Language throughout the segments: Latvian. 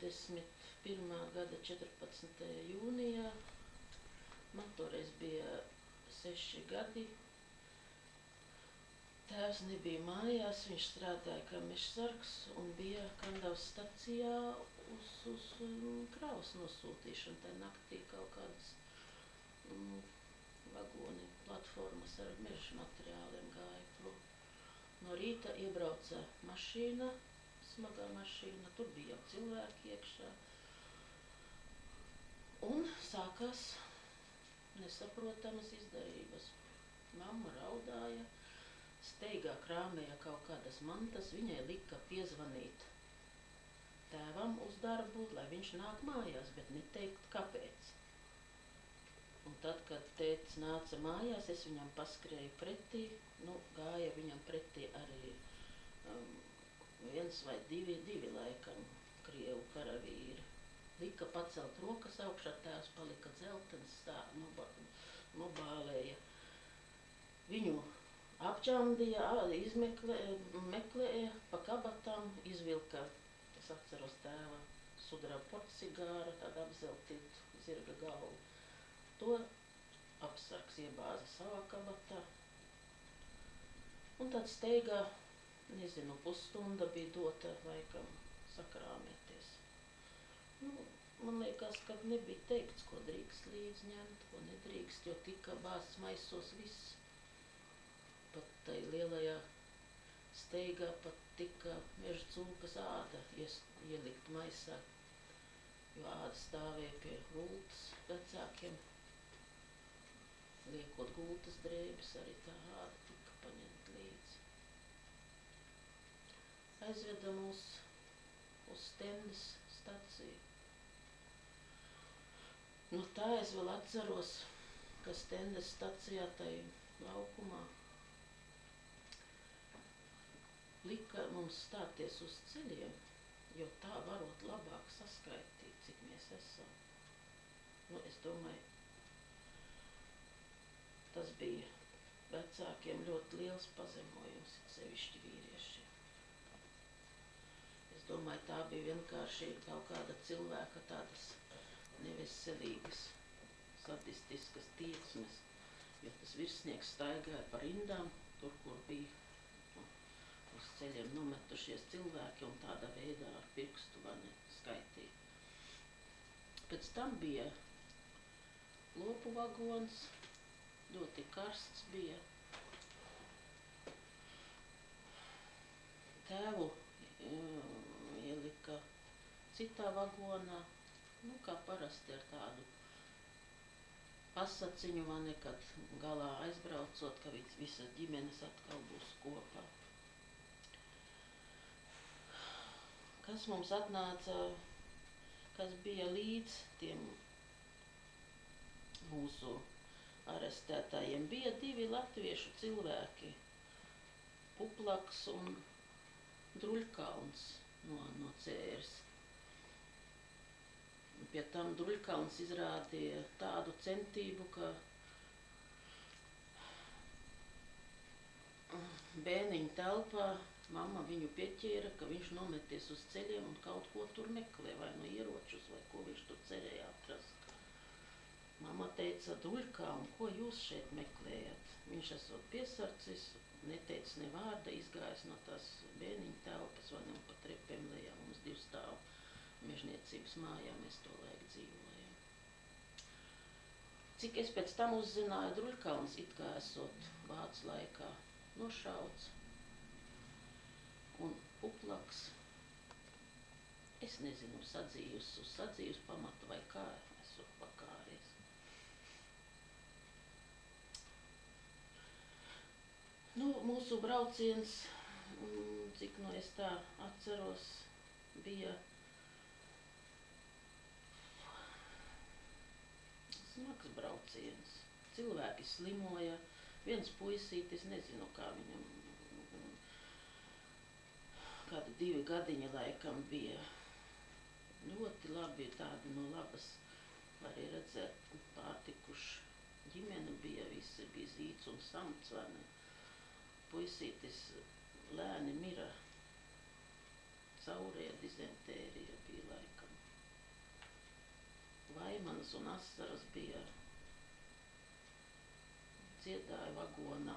91. gada 14. jūnijā. Man toreiz bija 6 gadi. Tēvs nebija mājās, viņš strādāja kā mežsargs un bija Kandavas stacijā uz kravas nosūtīšanu. Tā naktī kaut kādas vagoni, platformas ar meža materiāliem gāja prom. No rīta iebrauca mašīna, smagā mašīna, tur bija jau cilvēki iekšā. Un sākās nesaprotamas izdarības. Mamma raudāja, steigā krāmēja kaut kādas mantas, viņai lika piezvanīt tēvam uz darbu, lai viņš nāk mājās, bet neteikt, kāpēc. Un tad, kad tētis nāca mājās, es viņam paskrēju pretī, gāja viņam pretī arī viens vai divi laikam krievu karavīri. Lika pacelt rokas augšā, tēvs palika dzeltens, nobālēja. Viņu apčamdīja, meklēja pa kabatām, izvilka, es atceros tēva sudraba portsigāra, tādu apzeltītu zirga galvu. To apsargs iebāza savā kabatā. Un tad steigā, nezinu, pusstunda bija dota laikam sakrāmēties. Man liekas, ka nebija teikts, ko drīkst līdz ņemt, ko nedrīkst, jo tika bāzts maisos viss. Pat tai lielajā steigā pat tika meža cūkas āda ielikt maisā, jo āda stāvēja pie gultas vecākiem. Liekot gultas drēbes, arī tā āda tika paņemt līdzi. Aizveda mūs uz Stendes staciju. Tā es vēl atceros, ka Stendes stacijā tai laukumā lika mums stāties uz ceļiem, jo tā varot labāk saskaitīt, cik mēs esam. Es domāju, tas bija vecākiem ļoti liels pazemojums, sevišķi vīriešiem. Es domāju, tā bija vienkārši kaut kāda cilvēka tādas neveselīgas, sadistiskas tieksmes, jo tas virsnieks staigāja pa rindām, tur, kur bija uz ceļiem nometušies cilvēki un tāda veidā ar pirkstu skaitīja. Pēc tam bija lopu vagons, ļoti karsts bija. Tēvu ielika citā vagonā, kā parasti ar tādu pasaciņu, kad galā aizbraucot, ka visas ģimenes atkal būs kopā. Kas mums atnāca, kas bija līdz tiem mūsu arestētājiem, bija 2 latviešu cilvēki, Puplaks un Druļkalns no Cēres. Pie tam Druļkalns izrādīja tādu centību, ka bērniņu telpā mamma viņu pieķēra, ka viņš nometies uz ceļiem un kaut ko tur meklē, vai no ieročus, vai ko viņš tur cerēja atrast. Mamma teica, Druļkaln, ko jūs šeit meklējat? Viņš esot piesarcis, neteica ne vārda, izgājis no tās bērniņu telpas, vai ne, pa trepēm lejā, mums 2 stāvu mežniecības mājā, mēs to laiku dzīvojam. Cik es pēc tam uzzināju, Druļkalns it kā esot vācu laikā nošauts, un Puplaks, es nezinu, sadzīvus pamatu vai kā esot pakāries. Mūsu brauciens, cik es tā atceros, bija smags brauciens. Cilvēki slimoja, viens puisītis, nezinu, kā viņam, kādi 2 gadiņi laikam bija. Ļoti labi, tādi no labas, var arī redzēt, pārtikuši ģimene bija, visi bija zīts un samts, vai ne. Puisītis lēni mira, caurēja, dizentērija bija laikam. dusmas un asaras bija dziedāja vagonā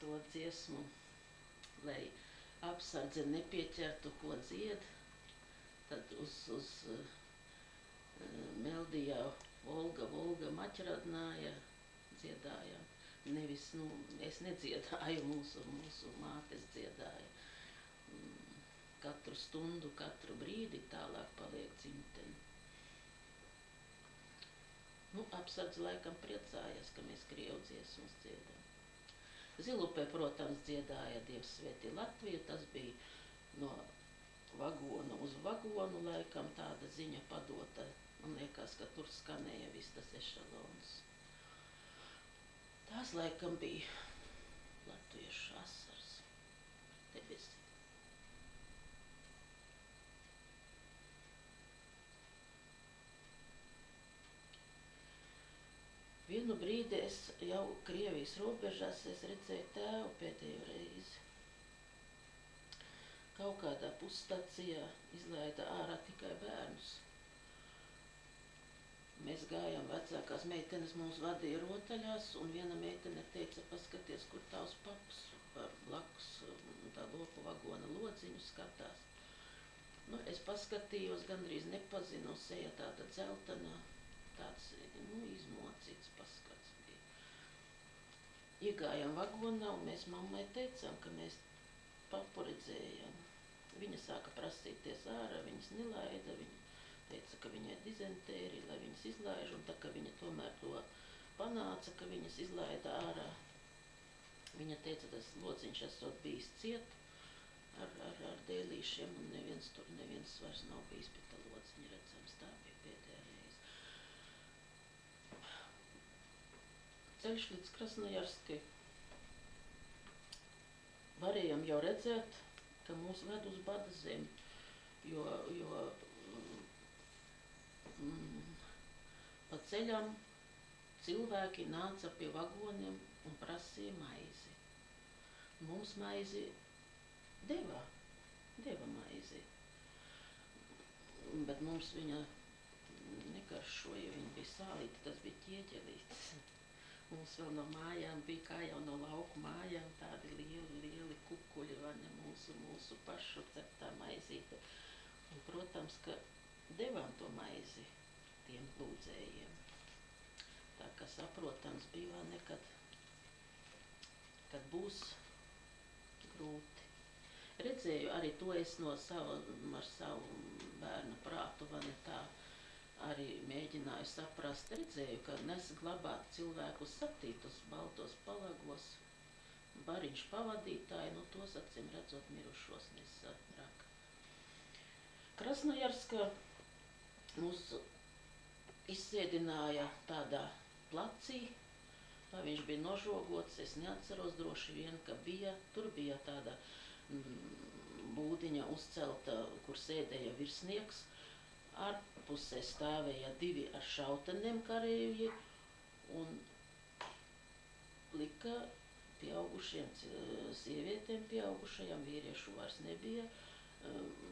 to dziesmu, lai apsardze nepieķertu, ko dzied. Tad uz meldijā Volga maķradnāja dziedāja. Nevis, es nedziedāju, mūsu mātes dziedāja. Katru stundu, katru brīdi tālāk paliek dzimteni. Apsardze laikam priecājās, ka mēs krievu dziesmas dziedām. Zilupē, protams, dziedāja Dievs svētī Latviju, tas bija no vagona uz vagonu laikam tāda ziņa padota. Man liekas, ka tur skanēja viss tas ešalons. Tās laikam bija latviešu asaras debesī. Vienu brīdi es jau Krievijas robežās redzēju tēvu pēdējo reizi. Kaut kādā pusstacijā izlaida ārā tikai bērnus. Mēs gājām, vecākās meitenes mūs vadīja rotaļās, un viena meitene teica, paskaties, kur tavs paps blakus tā lopu vagona lodziņu skatās. Es paskatījos, gandrīz nepazinu, seja tāda dzeltenā, tāds izmocīts paskats bija. Iegājām vagonā, un mēs mammai teicām, ka mēs papu redzējām. Viņa sāka prasīties ārā, viņas nelaida, viņa teica, ka viņai dizentērija, lai viņas izlaiž, un tā, ka viņa tomēr to panāca, ka viņas izlaida ārā. Viņa teica, tas lociņš esot bijis ciet ar dēlīšiem, un neviens vairs nav bijis pie tā lociņa redzams, tā bija pēdējā reize. Ceļš līdz Krasnojarskai. Varējām jau redzēt, ka mūs ved uz bada zemi, jo pa ceļam cilvēki nāca pie vagoniem un prasīja maizi. Mums maizi deva maizi, bet mums viņa negaršoja, viņa bija sālīta, tas bija ķieģelītis. Mums vēl no mājām bija, kā jau no lauku mājām, tādi lieli kukuļi, vai ne, mūsu pašu ceptā maizīte. Un, protams, ka devām to maizi tiem lūdzējiem. Tā kā saprotams bija, vai ne, kad būs grūti. Redzēju arī to es ar savu bērnu prātu, vai ne tā, arī mēģināju saprast, redzēju, ka nes glabāt cilvēkus satītus baltos palagos, bariņš pavadītāji, tos acīm redzot mirušos nesa raka. Krasnojarska mūs izsēdināja tādā placī, vai viņš bija nožogots, es neatceros droši vien, ka tur bija tāda būdiņa uzcelta, kur sēdēja virsnieks, ārpusē stāvēja 2 ar šauteniem kareivji un lika pieaugušiem sievietēm, pieaugušajām vīriešu vairs nebija,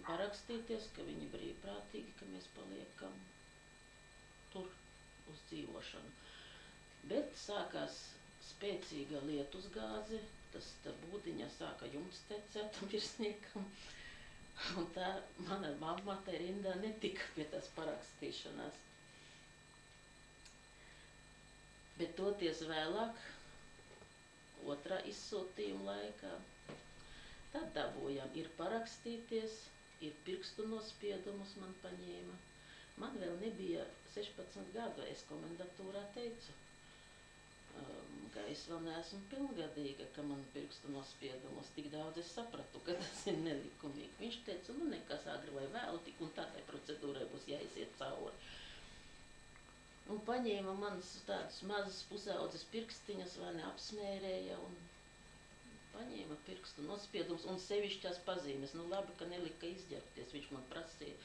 parakstīties, ka viņi brīvprātīgi, ka mēs paliekam tur uz dzīvošanu. Bet sākās spēcīga lietusgāze, tā būdiņa sāka jumts tecēt virsniekam. Un tā mana mamma te rindā netika pie tās parakstīšanās. Bet toties vēlāk, otrā izsūtījuma laikā, tad dabūjam ir parakstīties, ir pirkstu nospiedumus man paņēma. Man vēl nebija 16 gadu, es komendatūrā teicu, ka es vēl neesmu pilngadīga, ka man pirkstu nospiedumus tik daudz es sapratu, ka tas ir nelikumīgi. Viņš teica, nekas agri vai vēlu, tik un tādai procedūrai būs jāiziet cauri. Un paņēma manas tādas mazas pusaudzes pirkstiņas, vai ne, apsmērēja un paņēma pirkstu nospiedumus un sevišķās pazīmes. Labi, ka nelika izģērbties, viņš man prasīja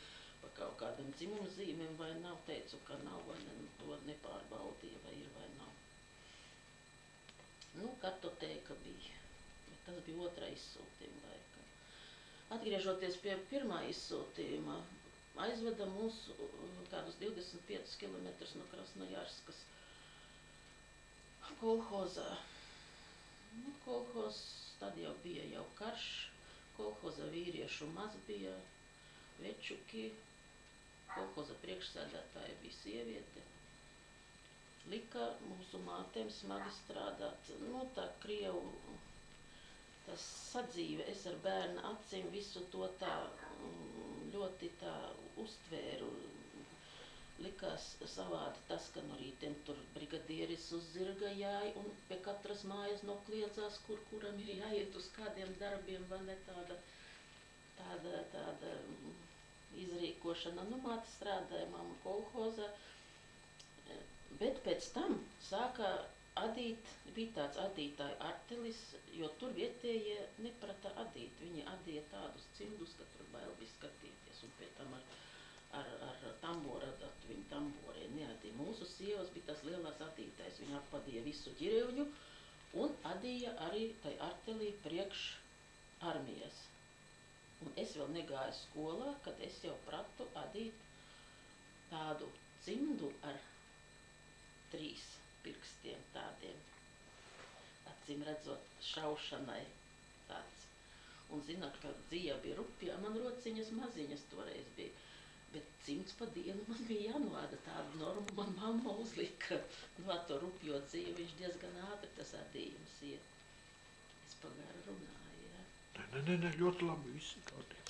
par kaut kādam dzimumzīmēm vai nav, teicu, ka nav, vai ne, to nepārbaudīja, vai ir vai nav. Kartotēka bija, bet tas bija otrā izsūtījuma laikā. Atgriežoties pie pirmā izsūtījuma, aizveda mūs kādus 25 kilometrus no Krasnojarskas kolhozā. Nu, kolhoz, tad jau bija jau karš, kolhoza vīriešu maz bija, večuki, kolhoza priekšsēdētāja bija sieviete. Lika mūsu mātēm smagi strādāt, nu tā Krievu, tas sadzīve, es ar bērnu acīm visu to tā ļoti tā uztvēru. Likās savādi tas, ka no rītiem tur brigadieris uz zirga jāj un pie katras mājas nokliedzās, kuram ir jāiet uz kādiem darbiem, vai ne tāda izrīkošana. Nu, māte strādāja mamma kolhozā, bet pēc tam sāka adīt, bija tāds adītāja artelis, jo tur vietējie neprata adīt. Viņi adīja tādus cimdus, ka tur bail bija skatīties, un pēc tam ar tambora adatu, viņi tamborē neadīja. Mūsu sievas bija tas lielās adītājs, viņi apadīja visu ģirevņu un adīja arī tai artelī priekš armijas. Un es vēl negāju skolā, kad es jau pratu adīt tādu cimdu ar 3 pirkstiem tādiem, acīm redzot, šaušanai tāds. Un zināt, ka dzīja bija rupja, man rociņas maziņas toreiz bija, bet cimds pa dienu man bija jānoāda tādu normu, man mamma uzlika. No to rupjo dzīvi viņš diezgan ātri tas adījums iet. Es pagāru runāju, jā. Nē, ļoti labi, visi kārtībā.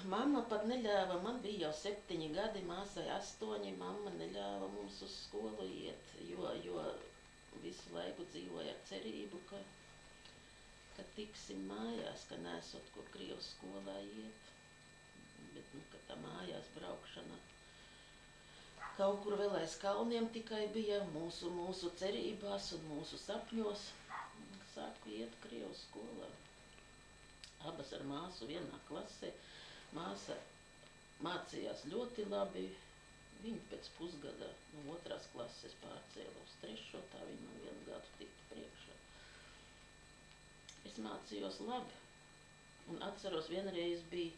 Mamma pat neļāva, man bija jau 7 gadi, māsai 8, mamma neļāva mums uz skolu iet, jo visu laiku dzīvoja ar cerību, ka tiksim mājās, ka nesot, ko Krievas skolā iet. Bet, nu, ka tā mājās braukšana kaut kur vēl aiz kalniem tikai bija mūsu cerībās un mūsu sapņos. Sāku iet Krievas skolā. Abas ar māsu vienā klasē. Māsa mācījās ļoti labi. Viņa pēc pusgada no 2. klases pārcēla uz 3. Tā viņa man 1 gadu tiktu priekšā. Es mācījos labi. Un atceros, vienreiz bija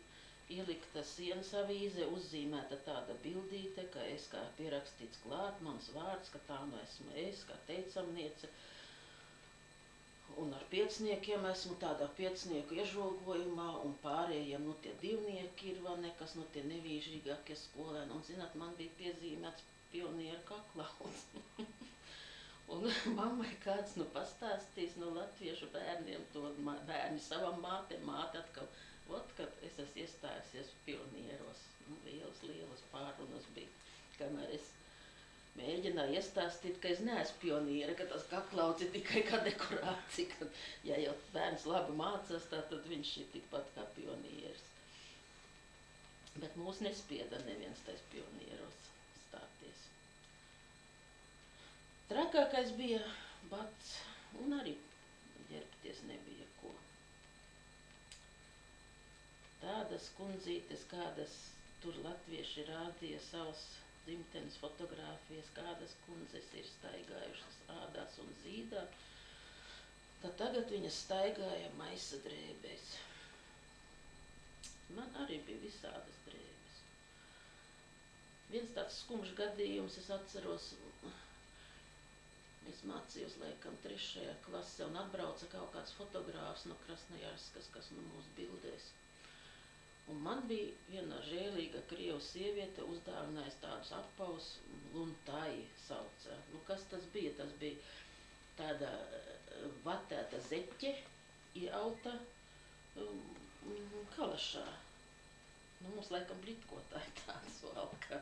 ielikta sienas avīze, uzzīmēta tāda bildīte, ka es kā pierakstīts klāt, mans vārds, ka tā nu esmu es, kā teicamniece. Un ar piecniekiem esmu tādā piecnieku iežogojumā, un pārējiem, nu, tie divnieki ir, vai ne, kas, nu, tie nevīžīgākie skolēni. Un, zināt, man bija piezīmēts pionieru kaklauns. Un mammai kāds, nu, pastāstīs no latviešu bērniem, to bērni savam mātēm, māte atkal, kad es esmu iestājusies pionieros. Nu, lielas pārunas bija, kamēr es mēģināju iestāstīt, ka es neesmu pioniere, ka tas kaklauts ir tikai kā dekorācija, ka, ja jau bērns labi mācās, tad viņš ir tikpat kā pionieris. Bet mūs nespieda neviens tais pionieros stāties. Trakākais bija bats, un arī ģērbties nebija ko. Tādas kundzītes, kādas tur latvieši rādīja savas dzimtenes fotogrāfijas, kādas kundzes ir staigājušas ādās un zīdā, tad tagad viņas staigāja maisa drēbēs. Man arī bija visādas drēbes. Viens tāds skumjš gadījums, es atceros, es mācījos laikam 3. klasē un atbrauca kaut kāds fotogrāfs no Krasnojarskas, kas nu mūs bildēs. Un man bija viena žēlīga Krievu sieviete uzdāvinājis tādus apavus, luntai sauca. Nu, kas tas bija? Tas bija tāda vatēta zeķe, ieauta kalašā. Nu, mums laikam britkotāji tāds valkā,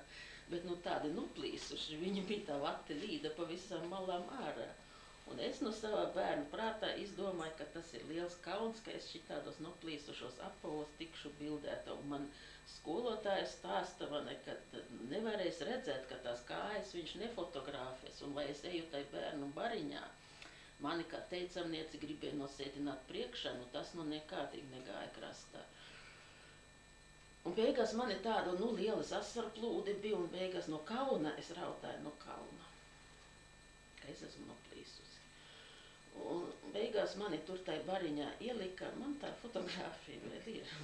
bet nu tādi nuplīsuši, viņi bija tā vate līda pa visām malām ārā. Un es no savā bērnu prātā izdomāju, ka tas ir liels kauns, ka es šitādos noplīsušos apavos tikšu bildēta. Un man skolotāja stāsta, ka nevarēs redzēt, ka tās kājas viņš nefotogrāfēs. Un lai es eju tai bērnu bariņā, mani kā teicamnieci gribēja nosēdināt priekšā, nu tas nu nekādīgi negāja krastā. Un beigās mani tāda, nu, lielas asaru plūdi bija, un beigās no kauna es raudāju no kauna, ka es esmu noplīsusi. Un beigās mani tur tai bariņā ielika, man tā fotogrāfija vēl ir,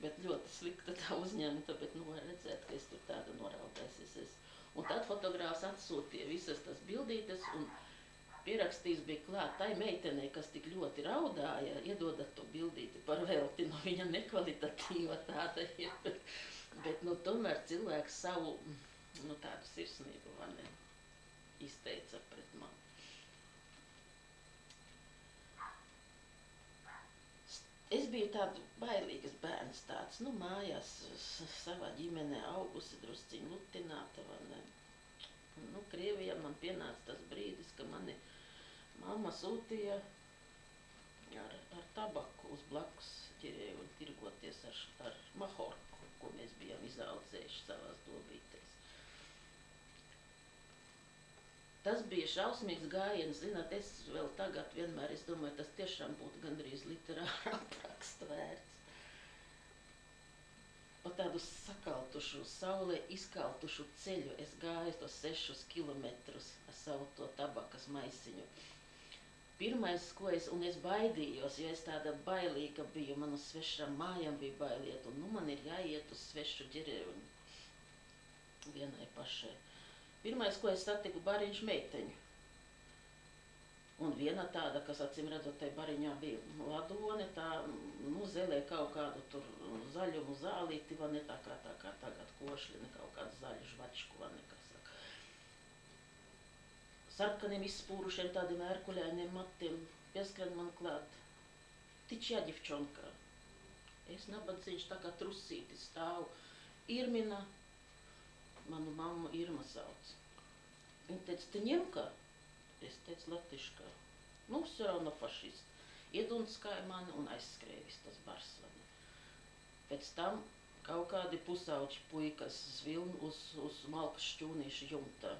bet ļoti slikta tā uzņemta, bet nu var redzēt, ka es tur tāda noraudēsies es. Un tad fotogrāfs atsūtīja visas tas bildītes un pierakstījis bija klāt tai meitenei, kas tik ļoti raudāja, iedodat to bildīti par velti, no viņa nekvalitatīva tāda ir, bet nu tomēr cilvēks savu, nu tādu sirsnību, vai ne, izteica pret mani. Es biju tādu bailīgas bērns tāds, nu mājās savā ģimenē augusi drusciņi lutināta, vai ne. Nu, Krievijā man pienāca tas brīdis, ka mani mamma sūtīja ar tabaku uz blakus ķirēju un tirgoties ar mahorku, ko mēs bijām izaudzējuši savās dobītēs. Tas bija šausmīgs gājiens, zināt, es vēl tagad vienmēr, es domāju, tas tiešām būtu gandrīz literāra apraksta vērts. Pa tādu sakaltušu, saulē izkaltušu ceļu es gāju tos 6 kilometrus ar savu to tabakas maisiņu. Pirmais, ko un es baidījos, jo es tāda bailīga biju, man uz svešām mājām bija bailiet, un nu man ir jāiet uz svešu ģerēju vienai pašai. Pirmais, ko es satiku, bariņš meiteņu. Un viena tāda, kas acīm redzot, tai bariņā bija ladone, tā, nu, zelē kaut kādu tur zaļumu zālīti, vai ne tā kā tagad košļina, kaut kādu zaļu žvačku, vai ne, kā saka. Sarkaniem izspūrušiem tādiem ērkuļainiem matiem, pieskrien man klāt. Tičjā, ģivčonka. Es nabadzīņš tā kā trusīti stāvu. Irmina, manu mammu Irma sauc. Viņa teica, te ņemka? Es teicu latviškā. Nu, все равно fašist. Iedunskāja mani un aizskrēja viss tas bars. Pēc tam kaut kādi pusauģi puikas zviln uz malkas šķūnīšu jumtā.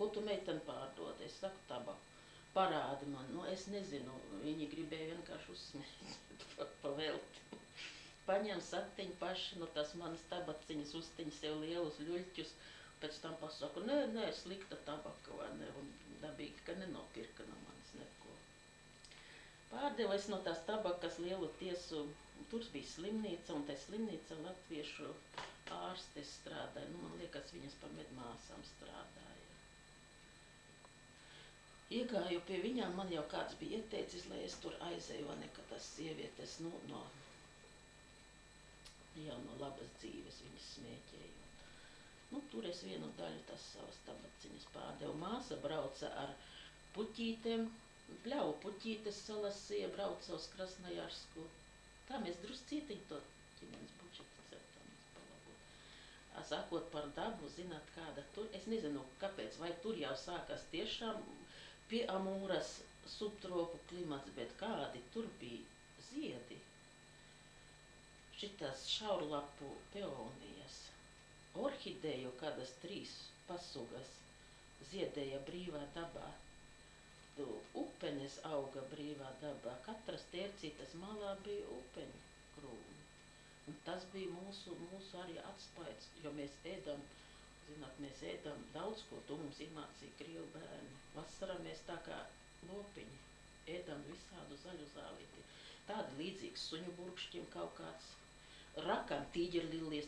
Ko tu meiteni pārdod? Es saku tabaku. Parādi man. Nu, es nezinu. Viņi gribēja vienkārši uzsmēt pa velti. Paņem satiņu paši, no tās manas tabaciņas uztiņa sev lielus ļuļķus, pēc tam pasaku, nē, slikta tabaka, vai ne, un dabīgi, ka nenopirka no manis neko. Pārdeva es no tās tabakas lielu tiesu, tur bija slimnīca, un tai slimnīca latviešu ārstes strādāja, nu, man liekas, viņas pa medmāsām strādāja. Iegāju pie viņām, man jau kāds bija ieteicis, lai es tur aizēju, vai ne, ka tas sievietes, nu, jau no labas dzīves viņas smēķēju. Nu, tur es vienu daļu tas savas tabaciņas pārdevu. Māsa brauca ar puķītēm, pļauju puķītes salasīja, brauca uz Krasnojarsku. Tā mēs druscītiņ to ģimenes budžetu centāmies palabot. Sākot par dabu, zināt, kāda tur, es nezinu, kāpēc, vai tur jau sākās tiešām pie Amūras subtropu klimats, bet kādi tur bija ziedi. Šitās šaurlapu peonijas, orhideju kādas 3 pasugas ziedēja brīvā dabā, upenes auga brīvā dabā, katras tērcītes malā bija upeņu krūmi. Un tas bija mūsu arī atspaids, jo mēs ēdam, zināt, mēs ēdam daudz ko, to mums iemācīja krievu bērni. Vasarā mēs tā kā lopiņi ēdam visādu zaļu zālīti. Tādi līdzīgs suņu burkšķiem kaut kāds. Rakam tīģerlilies,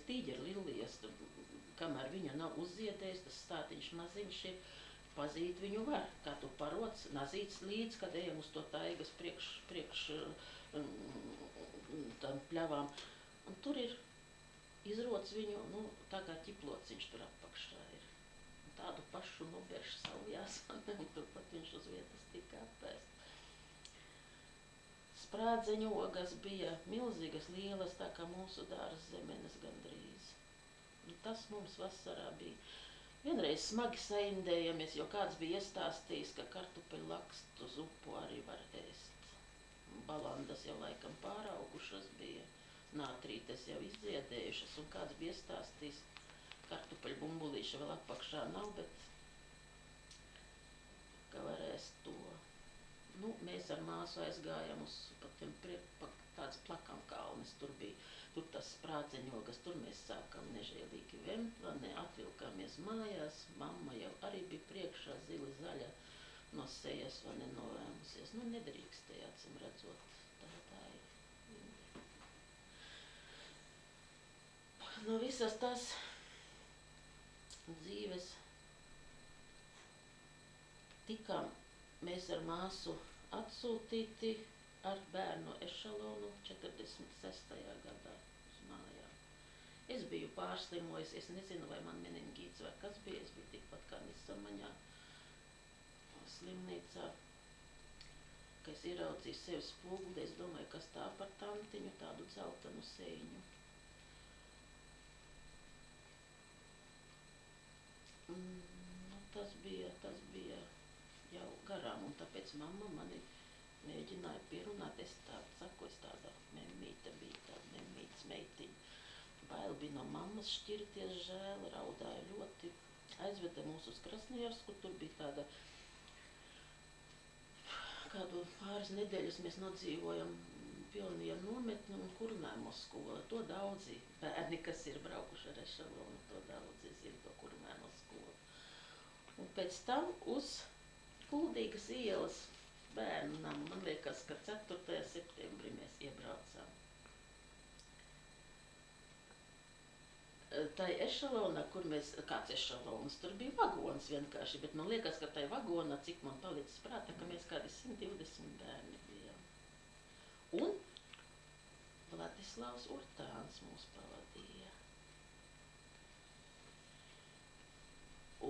kamēr viņa nav uzziedējis, tas stātiņš maziņš ir, pazīt viņu var, kā tu paroc, nazīts līdz, kad ejam uz to taigas priekš tam pļavām. Un tur ir izrots viņu, nu, tā kā ķiplociņš tur apakšā ir. Un tādu pašu nobērš saujās, un turpat viņš uz vietas tika apēst. Sprādzeņu ogas bija milzīgas, lielas, tā kā mūsu dāras zemenes gandrīz. Un tas mums vasarā bija. Vienreiz smagi saindējamies, jo kāds bija iestāstījis, ka kartupeļu lakstu zupu arī var ēst. Balandas jau laikam pāraugušas bija, nātrītes jau izdziedējušas, un kāds bija iestāstījis, kartupeļu bumbulīša vēl apakšā nav, bet ka var ēst to. Nu, mēs ar māsu aizgājām uz tāds plakam kalnis, tur tas sprādzeņogas, tur mēs sākam nežēlīgi vemt, vai ne, atvilkāmies mājās, mamma jau arī bija priekšā zili zaļa, no sejas vai nenovēmusies. Nu, nedrīkstēja, acīm redzot, tā ir. No visas tās dzīves tikām mēs ar māsu atsūtīti ar bērnu ešalonu 46. gadā uz mājām. Es biju pārslimojusi, es nezinu, vai man meningīts vai kas bija, es biju tikpat kā Nisamaņā slimnīcā, ka es ieraudzīju sevi spogulī, es domāju, kas tā par tantiņu, tādu dzeltenu seiņu. Nu, tas bija jau garām, un tāpēc mamma mani mēģināja pierunāt, es tādu saku, es tāda memmīte biju, tāda memmītes meitiņa. Bail bija no mammas šķirties, žēl, raudāja ļoti. Aizveda mūs uz Krasnojarsku, tur bija tāda, kādu pāris nedēļas mēs nodzīvojam pionieru nometni un kurmēmo skola. To daudzi bērni, kas ir braukuši ar ešalonu, to daudzi zina to kurmēmo skolu. Un pēc tam uz Kuldīgas ielas bērnu namu, man liekas, ka 4. septembrī mēs iebraucām. Tai ešalonā, kur mēs, kāds ešalonas, tur bija vagons vienkārši, bet man liekas, ka tai vagonā, cik man palicis prātā, ka mēs kādi 120 bērni bijām. Un Vladislavs Urtāns mūs pavadīja.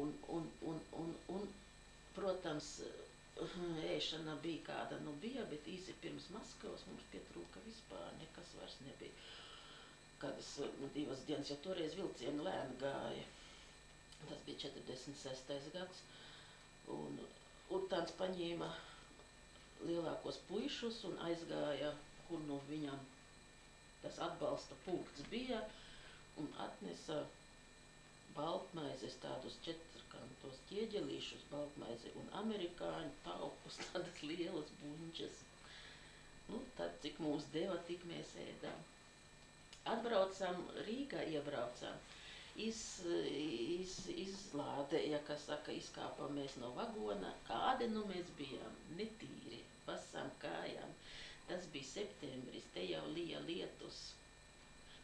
Un protams, ēšana bija kāda, nu bija, bet īsi pirms Maskavas mums pietrūka vispār, nekas vairs nebija. Kādas 2 dienas, jo toreiz vilcieni lēni gāja. Tas bija 46. gads. Un Urtāns paņēma lielākos puišus un aizgāja, kur no viņam tas atbalsta punkts bija, un atnesa baltmaizes tādus 4-kantos ķieģelīšus, baltmaizi un amerikāņu taupus, tādas lielas buņķas. Nu, tad, cik mūs deva, tik mēs ēdām. Atbraucām, Rīgā iebraucām, izlādēja, kas saka, izkāpām mēs no vagona, kādi nu mēs bijām, netīri, basām kājām. Tas bija septembris, te jau lija lietus.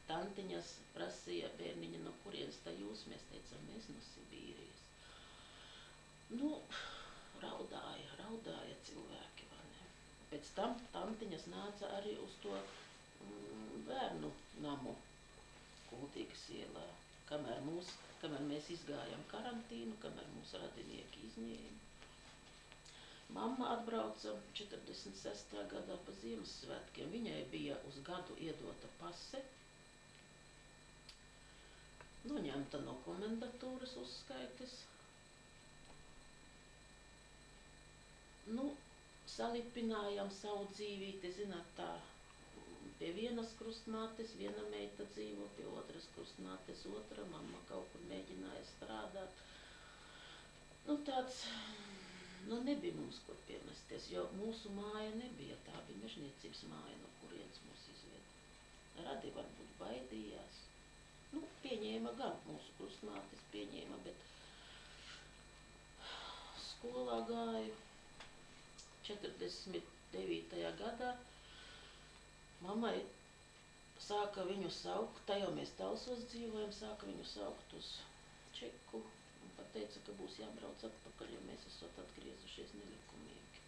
Tantiņas prasīja bērniņa, no kurienes tā jūs? Mēs teicām, mēs no Sibīrijas. Nu, raudāja cilvēki, vai ne? Pēc tam tantiņas nāca arī uz to bērnu namu Kuldīgas ielā, kamēr mēs izgājām karantīnu, kamēr mūsu radinieki izņēma. Mamma atbrauca 46. gadā pa Ziemassvētkiem. Viņai bija uz gadu iedota pase, noņemta no komendatūras uzskaites. Nu, salipinājām savu dzīvīti, zināt, tā pie vienas krustmātes viena meita dzīvo, pie otras krustmātes otra, mamma kaut kur mēģināja strādāt. Nu, tāds, nu, nebija mums kur piemesties, jo mūsu māja nebija, tā bija mežniecības māja, no kurienes mūs izveda. Radi varbūt baidījās. Nu, pieņēma gan, mūsu krustmātes pieņēma, bet skolā gāju 49. gadā. Mammai sāka viņu saukt, tā jau mēs Talsos dzīvojam, sāka viņu saukt uz čeku un pateica, ka būs jābrauc atpakaļ, jo mēs esot atgriezušies nelikumīgi.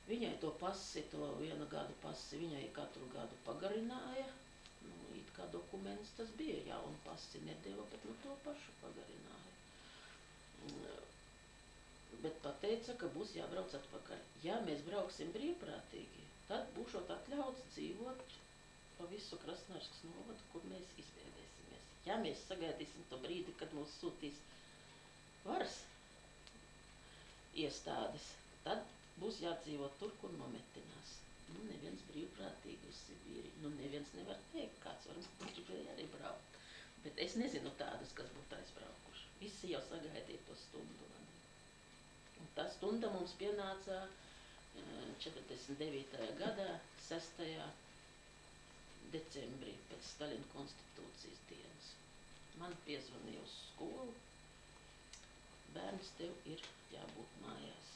Viņai to pasi, to 1 gadu pasi, viņai katru gadu pagarināja. Nu, it kā dokuments tas bija, jaunu pasi nedeva, bet nu to pašu pagarināja. Bet pateica, ka būs jābrauc atpakaļ. Ja mēs brauksim brīvprātīgi, tad būšot atļauts dzīvot pa visu Krasnojarskas novadu, kur mēs izvēlēsimies. Ja mēs sagaidīsim to brīdi, kad mūs sūtīs varas iestādes, tad būs jādzīvot tur, kur nometinās. Nu, neviens brīvprātīgi uz Sibīriju. Nu, neviens nevar teikt, kāds varbūt gribēja arī braukt. Bet es nezinu tādus, kas būtu aizbraukuši. Visi jau sagaidīja to stundu. Un tā stunda mums pienāca 49. gadā, 6. decembrī, pēc Staļina konstitūcijas dienas. Man piezvanīja uz skolu, bērns, tev ir jābūt mājās.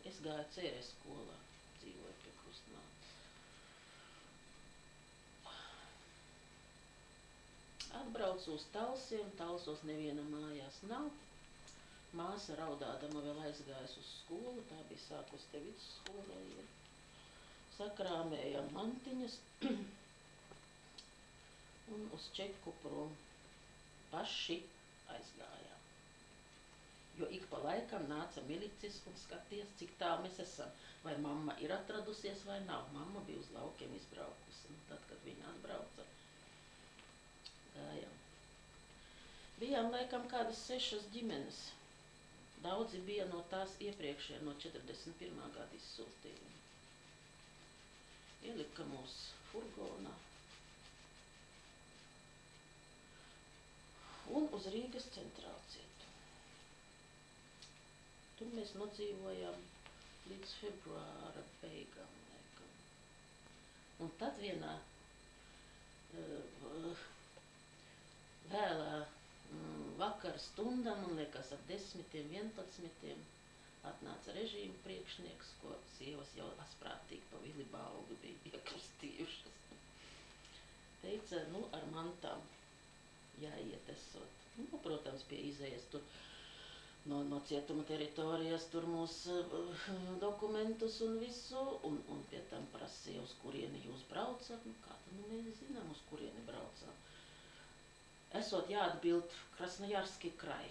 Es gāju Ceres skolā, dzīvoju pie Krustmātes. Atbraucu uz Talsiem, Talsos neviena mājās nav. Māsa raudādama vēl aizgājas uz skolu, tā bija sākus te vidusskolē iet. Sakrāmējam mantiņas un uz Čeku prom paši aizgājām. Jo ik pa laikam nāca milicis un skaties, cik tā mēs esam. Vai mamma ir atradusies vai nav. Mamma bija uz laukiem izbraukusi. Un tad, kad viņa atbrauca, gājām. Bijām laikam kādas 6 ģimenes. Daudzi bija no tās iepriekšējā, no 41. gada izsūtījuma. Ielika mūs furgonā un uz Rīgas centrālcietu. Tur mēs nodzīvojām līdz februāra beigām. Laikam. Un tad vienā vēlā vakara stundā, man liekas, ap 10, 11, atnāca režīma priekšnieks, ko sievas jau asprātīgi pa Vilibalgu bija iekustījušas. Teica, ar mantām jāiet esot. Protams, pie izējas tur no cietuma teritorijas tur mūsu dokumentus un visu, un pie tam prasīja, uz kurieni jūs braucat. Kā tad, mēs zinām, uz kurieni braucām. Esot jāatbild Krasnojarski kraj.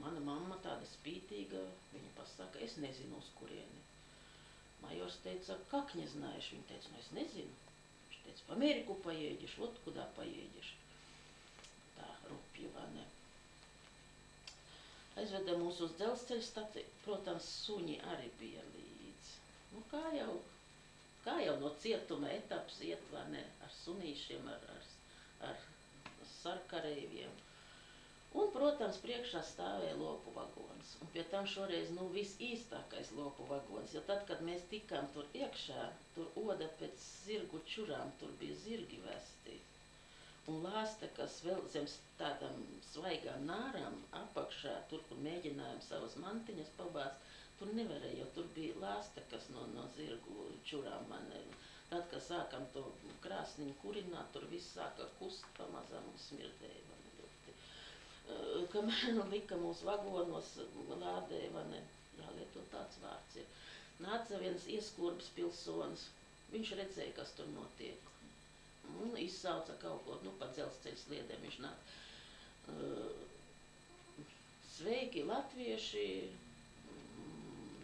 Mana mamma tāda spītīga, viņa pasaka, es nezinu, uz kurieni. Majors teica, как не знаешь? Viņa teica, es nezinu. Viņš teica, в Америку поедешь, вот куда поедешь. Tā, rupji, vai ne? Aizveda mūs uz dzelzceļa staciju. Protams, suņi arī bija līdzi. Kā jau no cietuma etaps iet, vai ne, ar sunīšiem, ar sarkareiviem. Un, protams, priekšā stāvēja lopu vagons. Un pie tam šoreiz, visīstākais lopu vagons. Jo tad, kad mēs tikām tur iekšā, tur oda pēc zirgu čurām, tur bija zirgi vesti. Un lāste, kas vēl zem tādām svaigām nārām apakšā, tur, kur mēģinājām savas mantiņas pabāzt, tur nevarēja, jo tur bija lāste, kas no zirgu čurām man. Tad, kad sākam to krāsniņu kurināt, tur viss sāka kust pamazām un smirdēja. Kamēr lika mūsu vagonos, lādēja, jālieto tāds vārds ir. Nāca viens ieskurbs pilsonis, viņš redzēja, kas tur notiek. Un izsauca kaut ko, pa dzelzceļa sliedēm viņš nāk. Sveiki, latvieši,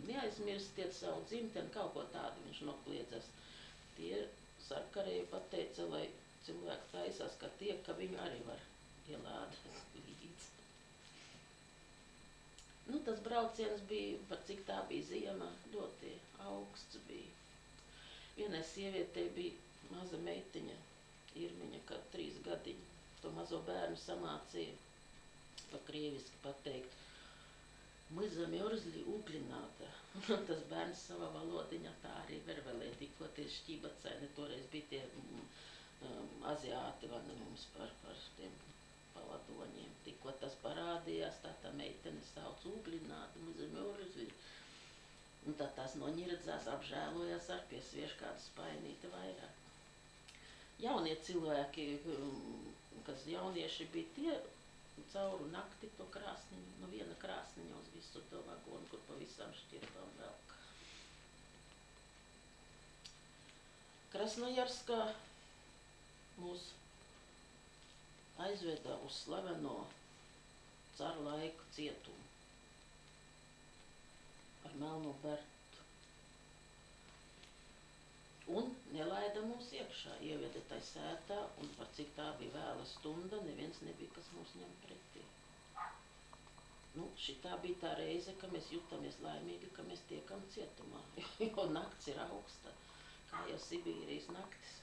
neaizmirstiet savu dzimteni, kaut ko tādu viņš nokliedzas. Tie sarkarēji pateica, lai cilvēki taisās, ka viņu arī var ielādēt līdzi. Tas brauciens bija, par cik tā bija ziema, ļoti augsts bija. Vienai sievietei bija maza meitiņa, Irmiņa, kā 3 gadiņa. To mazo bērnu samācīja pa krieviski pateikt. Мы замерзли, углināta. Tas bērns savā valodiņā tā arī vervelē, tikkoties šķībacaini. Toreiz bija tie aziāti mums par tiem pavadoņiem. Tikko tas parādījās, tā meitene sauc uglināta, мы замерзли. Un tad tās noņirdzās, apžēlojās ar piesviež kādu spainīti vairāk. Jaunie cilvēki, kas jaunieši bija tie, cauru nakti to krāsniņu, no viena krāsniņa uz visu to vagonu, kur pa visām šķirpām velk. Krasnojarskā mūs aizveda uz slaveno caru laiku cietumu ar Melno Bertu. Un nelaida mūs iekšā, ieveda tai sētā, un par cik tā bija vēla stunda, neviens nebija, kas mūs ņem pretī. Šitā bija tā reize, ka mēs jutamies laimīgi, ka mēs tiekam cietumā, jo nakts ir augsta, kā jau Sibīrijas naktis.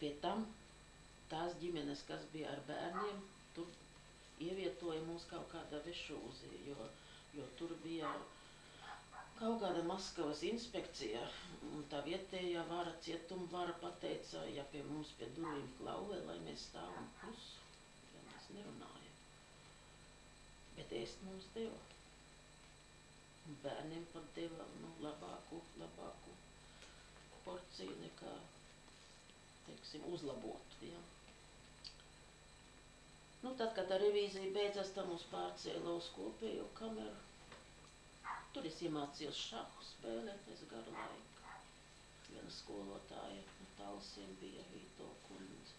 Pie tam tās ģimenes, kas bija ar bērniem, tur ievietoja mūs kaut kādā vešūzī, jo tur bija kaut kāda Maskavas inspekcija, un tā vietējā vara, cietuma vara pateica, ja pie mums pie durvīm klauvē, lai mēs stāvam klusu, ja mēs nerunājam. Bet ēst mums deva. Un bērniem pat deva labāku porciju nekā, teiksim, uzlabotu, ja. Tad, kad tā revīzija beidzas, tad mums pārcēla uz kopējo kameru. Tur es iemācījos šahu spēlēt, es garu laiku. Viena skolotāja no Talsiem bija Vīto kundze.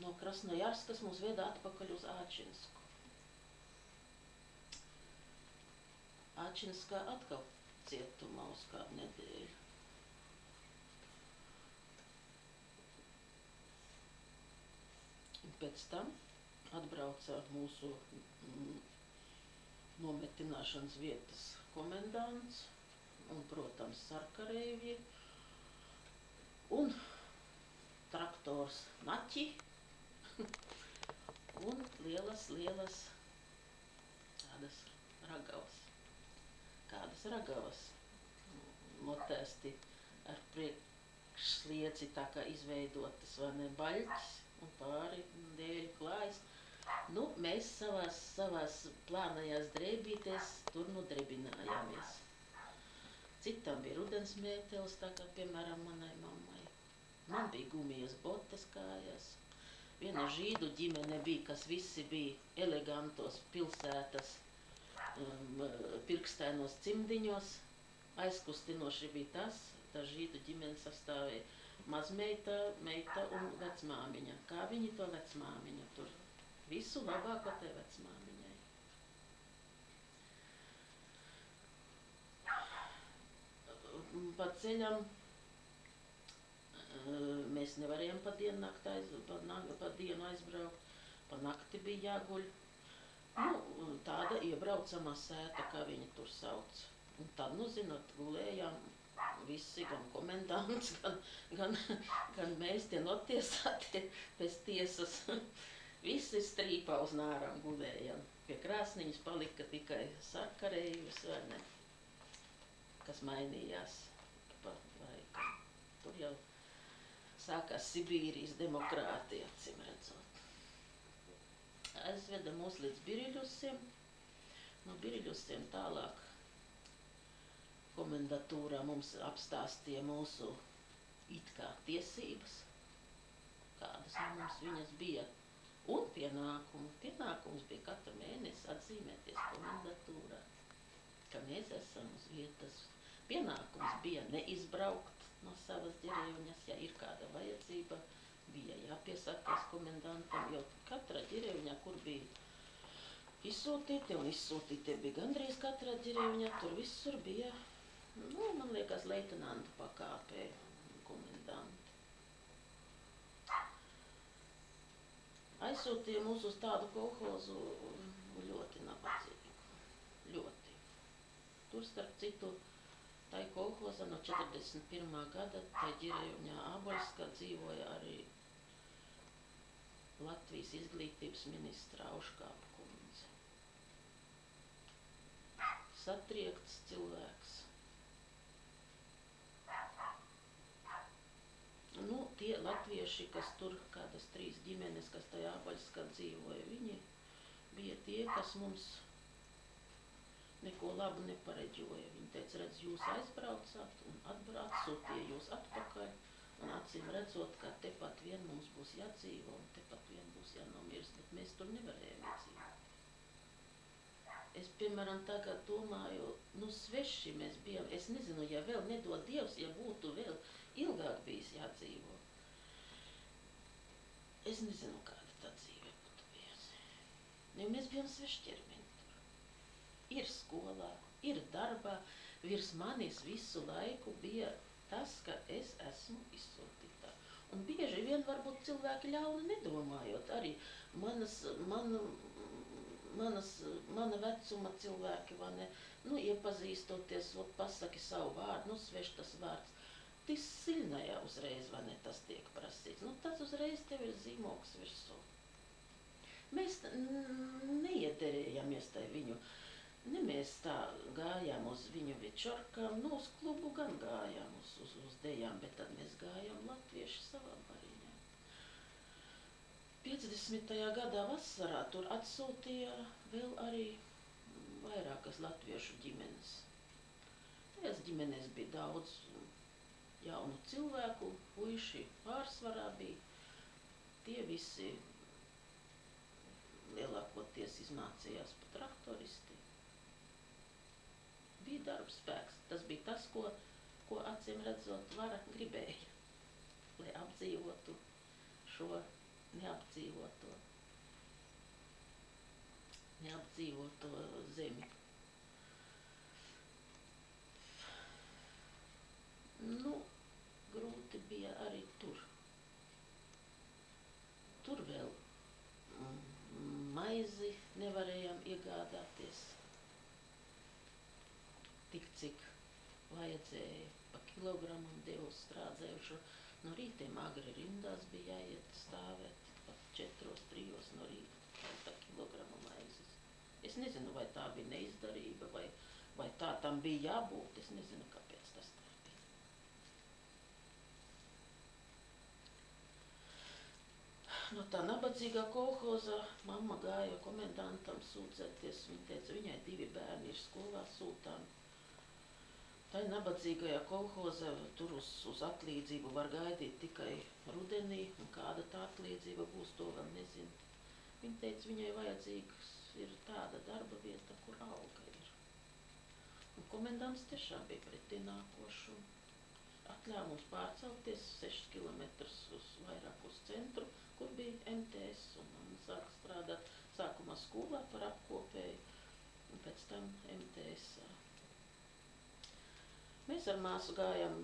No Krasnojarskas mūs veda atpakaļ uz Āčinsku. Āčinskā atkal cietumā uz kādu nedēļu. Un pēc tam atbrauca mūsu nometināšanas vietas komendants un, protams, sarkarēvji un traktors Naķi un lielas kādas ragavas notēsti ar priekšslieci tā kā izveidotas, vai ne, baļķis un pāri dēļu klājas. Mēs savās plānajās drēbītēs tur drebinājāmies. Citam bija rudensmētelis, tā kā, piemēram, manai mammai. Man bija gumijas botes kājās. Viena žīdu ģimene bija, kas visi bija elegantos pilsētas pirkstainos cimdiņos. Aizkustinoši bija tas, tā žīdu ģimene sastāvēja mazmeita, meita un vecmāmiņa. Kā viņi to vecmāmiņu tur? Visu labāko te vecmāmiņai. Pa ceļam mēs nevarējām pa dienu aizbraukt, pa nakti bija jāguļ. Tāda iebraucamā sēta, kā viņi tur sauc. Un tad, zinot, gulējām visi, gan komendants, gan mēs tie notiesātie pēc tiesas. Visi strīpā uz nārām gulējām. Pie krāsniņas palika tikai sarkarējus, vai ne, kas mainījās pa laikam. Tur jau sākās Sibīrijas demokrātija, acīm redzot. Aizveda mūs līdz Biriļusiem. No Biriļusiem tālāk komendatūrā mums apstāstīja mūsu it kā tiesības, kādas mums viņas bija. Un pienākums bija katru mēnesi atzīmēties komendatūrā, ka mēs esam uz vietas. Pienākums bija neizbraukt no savas ģerevņas, ja ir kāda vajadzība, bija jāpiesakās komendantam, jo katra ģerevņā, kur bija izsūtīti, un izsūtīti bija gandrīz katrā ģerevņā, tur visur bija, man liekas, leitenantu pakāpē komendanti. Aizsūtīja mūs uz tādu kolhozu ļoti nabadzīgu, ļoti. Tur, starp citu, tai kolhoza no 41. gada, tai ģerevņā Āboļskā dzīvoja arī Latvijas izglītības ministra Auškāpa kundze. Satriekts cilvēks. Tie latvieši, kas tur, kādas 3 ģimenes, kas tajā Āboļskā dzīvoja, viņi bija tie, kas mums neko labu nepareģoja. Viņi teica, redz, jūs aizbraucāt un atsūtīja jūs atpakaļ, un acīm redzot, ka tepat vien mums būs jādzīvo, un tepat vien būs jānomirst, bet mēs tur nevarējām iedzīvot. Es, piemēram, tagad domāju, sveši mēs bijām, es nezinu, ja vēl nedod Dievs, ja būtu vēl ilgāk bijis jādzīvo. Es nezinu, kāda tā dzīve būtu bijusi. Mēs bijām svešķermeņi tur. Ir skolā, ir darbā, virs manis visu laiku bija tas, ka es esmu izsūtītā. Un bieži vien varbūt cilvēki ļauni nedomājot, arī mana vecuma cilvēki, vai ne, iepazīstoties, pasaki savu vārdu, sveš tas vārds. Tas silnajā uzreiz, vai ne, tas tiek prasīts. Tas uzreiz tev ir zīmoks virsū. Mēs neiederējāmies tai viņu. Ne mēs tā gājām uz viņu večorkām, nu uz klubu gan gājām uz dejām, bet tad mēs gājām latvieši savā bariņā. 50. gadā vasarā tur atsūtīja vēl arī vairākas latviešu ģimenes. Tajās ģimenēs bija daudz jaunu cilvēku, puiši pārsvarā bija. Tie visi lielākoties izmācījās pa traktoristi. Bija darbspēks. Tas bija tas, ko acīm redzot vara gribēja, lai apdzīvotu šo neapdzīvoto zemi. Nu, grūti bija arī tur. Tur vēl maizi nevarējām iegādāties tik, cik vajadzēja pa kilogramam devu strādzējušu. No rītiem agri rindās bija jāiet stāvēt, pat 4-3 no rīta pa kilogramu maizes. Es nezinu, vai tā bija neizdarība, vai tā tam bija jābūt, es nezinu, kāpēc tas tā bija. No tā nabadzīgā kolhozā mamma gāja komendantam sūdzēties. Viņa teica, viņai 2 bērni ir skolā sūtām. Tai nabadzīgajā kolhozā tur uz atlīdzību var gaidīt tikai rudenī, un kāda tā atlīdzība būs, to vēl nezinu. Viņa teica, viņai vajadzīgs ir tāda darba vieta, kur alga ir. Un komendants tiešām bija pretī nākošs un atļāva mums pārcelties 6 kilometrus vairāk uz centru, kur bija MTS, un man sāka strādāt sākumā skolā par apkopēju, un pēc tam MTS-ā. Mēs ar māsu gājām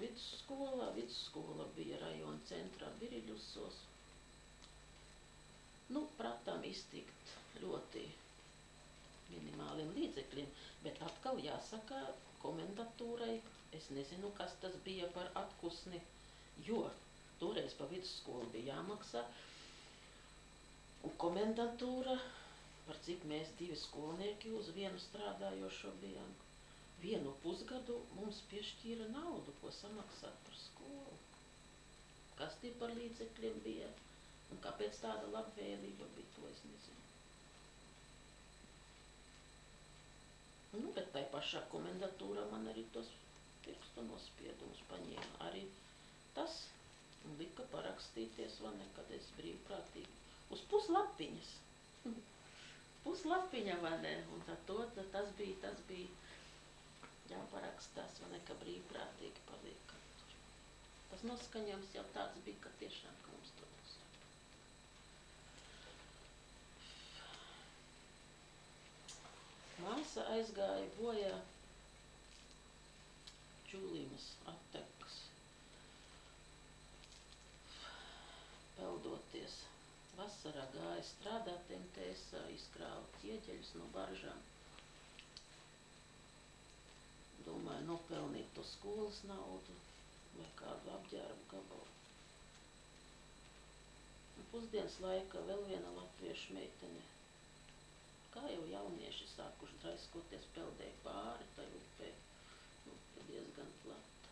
vidusskolā. Vidusskola bija rajona centrā Biriļusos. Nu, pratām iztikt ļoti minimāliem līdzekļiem, bet atkal jāsaka komendatūrai, es nezinu, kas tas bija par atkusni, jo toreiz pa vidusskolu bija jāmaksā, un komendatūra, par cik mēs 2 skolnieki uz vienu strādājošo bijām, 1 pusgadu mums piešķīra naudu, ko samaksāt par skolu. Kas tie par līdzekļiem bija, un kāpēc tāda labvēlība bija, to es nezinu. Nu, bet tai pašā komendatūrā man arī tos pirkstu nospiedumus paņēma. Arī tas lika parakstīties, vai nekad es brīvprātīgi. Uz puslapiņas. Puslapiņa, vai ne? Un tas bija jāparakstās, vai ne, ka brīvprātīgi paliek. Tas noskaņojums jau tāds bija, ka tiešām, ka mums to nosaka. Māsa aizgāja bojā Čūlīmas aptekas, peldoties. Vasarā gāja strādāt MTS-ā, izkrāva ķieģeļus no baržām. Domāju, nopelnīt to skolas naudu vai kādu apģērbu gabalu. Pusdienas laikā vēl viena latviešu meitene, kā jau jaunieši sākuši draiskoties, peldēja pāri tai upē, diezgan plata.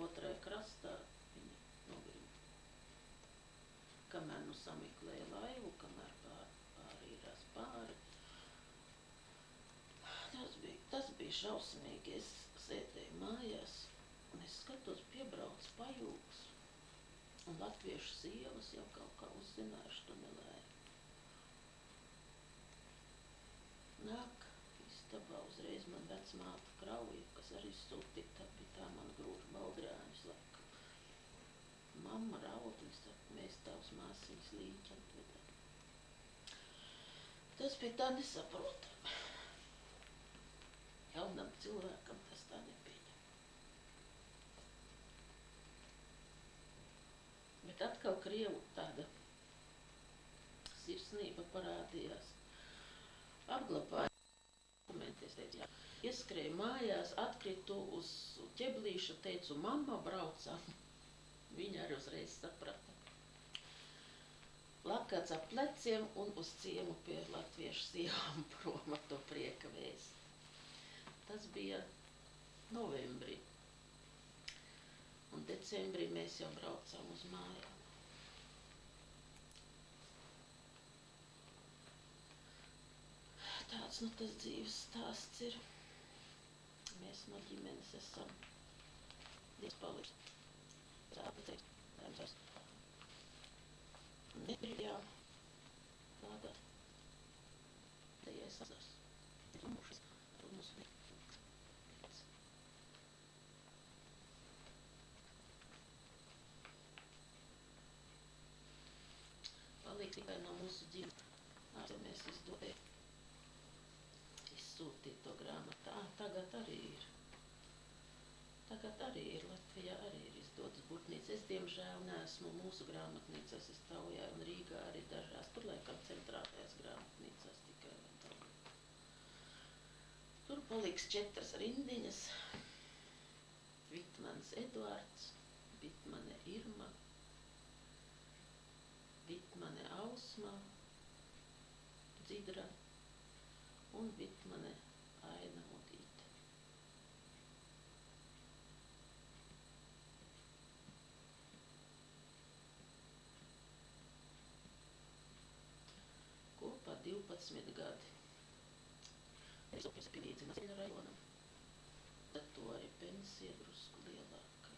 Otrajā krastā viņa nogrima. Kamēr sameklēja laivu, kamēr pārīrās pāri. Tas bija šausmīgi. Es sēdēju mājās, un es skatos, piebrauc pajūgs, un latviešu sievas jau kaut kā uzzinājuši to nelēju. Nāk istabā uzreiz man vecmāte Krauja, kas arī sūtīja, tā bija tā man grūža Baldrāņas laikam. Mamma raud, un saka, mēs tavs māsiņas līķi atvedam. Tas bija tā nesaprotami. Jaunam cilvēkam tas tā nepieņem. Bet atkal Krievu tāda sirsnība parādījās. Apglabāja dokumenties, teicu, jā. Ieskrēju mājās, atkritu uz ķeblīša, teicu, mamma, braucam. Viņa arī uzreiz saprata. Laka tāds ap pleciem un uz ciemu pie latviešu sievām prom ar to prieka vēsti. Tas bija novembrī. Un decembrī mēs jau braucām uz mājām. Tāds nu tas dzīves stāsts ir. Mēs no ģimenes esam Dievs paliks. Tāda teikt, tēmsās. Nebrīdījām kādā. Te iesasās. Mūšas. Mūsu nekāds. Palīk tikai no mūsu ģimenes. Mēs izsūtīt to grāmatu. Tagad arī ir. Latvijā arī ir izdotas būtnīca. Es, diemžēl, neesmu mūsu grāmatnīcās, es Taujā un Rīgā arī dažās. Tur, laikam, centrālajās grāmatnīcās tikai vēl Taujā. Tur paliks 4 rindiņas. Vitmans Eduards, Vitmane Irma, Vitmane Ausma, Dzidra un Vitmane Aina Udīte. Kopā 12 gadi. Es pielīdzinu Zeļa rajonam. Tad to arī pensija drusku lielāka.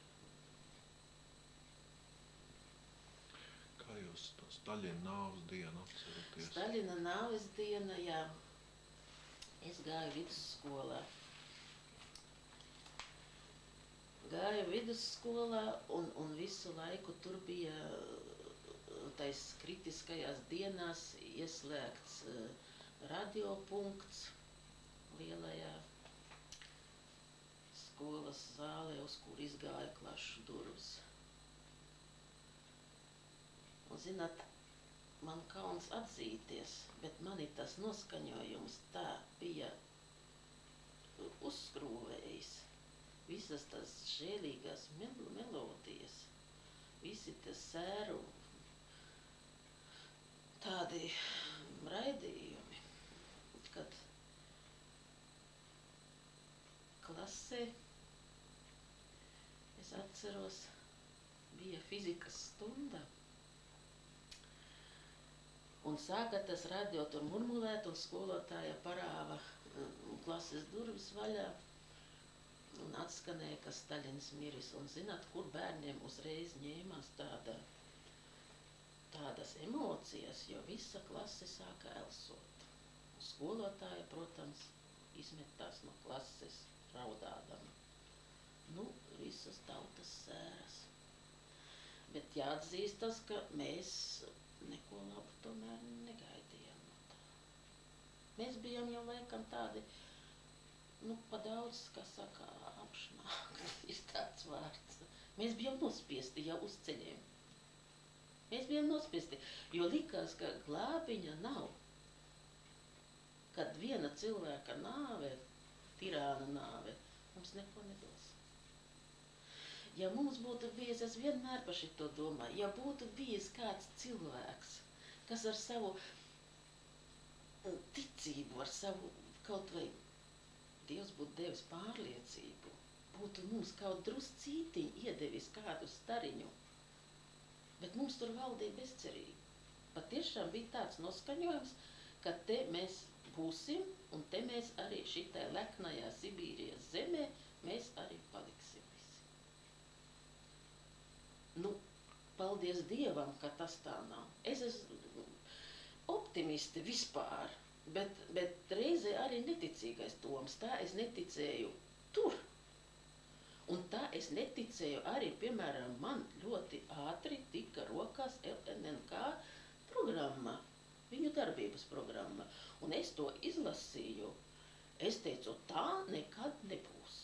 Kā jūs to Staļina nāves dienu atceraties? Staļina nāves diena, jā. Es gāju vidusskolā un visu laiku tur bija tais kritiskajās dienās ieslēgts radiopunkts lielajā skolas zālē, uz kur izgāja klašu durvis. Un, zināt, man kauns atzīties, bet mani tas noskaņojums tā bija uzskrūvējis. Visas tas žēlīgās melodijas, visi tas sēru tādi raidījumi, kad klasē, es atceros, bija fizikas stunda, un sāka tas radio tur murmulēt, un skolotāja parāva klases durvis vaļā, un atskanēja, ka Staļins miris, un zināt, kur bērniem uzreiz ņēmās tādas emocijas, jo visa klase sāka elsot. Un skolotāja, protams, izmetās no klases raudādama. Nu, visas tautas sēras. Bet jāatzīstas, ka mēs neko labu tomēr negaidījām no tā. Mēs bijām jau laikam tādi, pa daudz, kā saka, apšnākti, ir tāds vārds. Mēs bijām nospiesti jau uz ceļiem. Mēs bijām nospiesti, jo likās, ka glābiņa nav. Kad viena cilvēka nāve, tirāna nāve, mums neko nedos. Ja mums būtu bijis, es vienmēr par šito domāju, ja būtu bijis kāds cilvēks, kas ar savu ticību, ar savu kaut vai Dievs būtu devis pārliecību, būtu mums kaut druscītiņ iedevis kādu stariņu, bet mums tur valdīja bezcerība. Patiešām bija tāds noskaņojums, ka te mēs būsim, un te mēs arī šitai leknajā Sibīrijas zemē, mēs arī paliksim visi. Nu, paldies Dievam, ka tas tā nav. Es esmu optimisti vispār. Bet reizē arī neticīgais domas, tā es neticēju tur. Un tā es neticēju arī, piemēram, man ļoti ātri tika rokās LNK programma, viņu darbības programma. Un es to izlasīju, es teicu, tā nekad nebūs.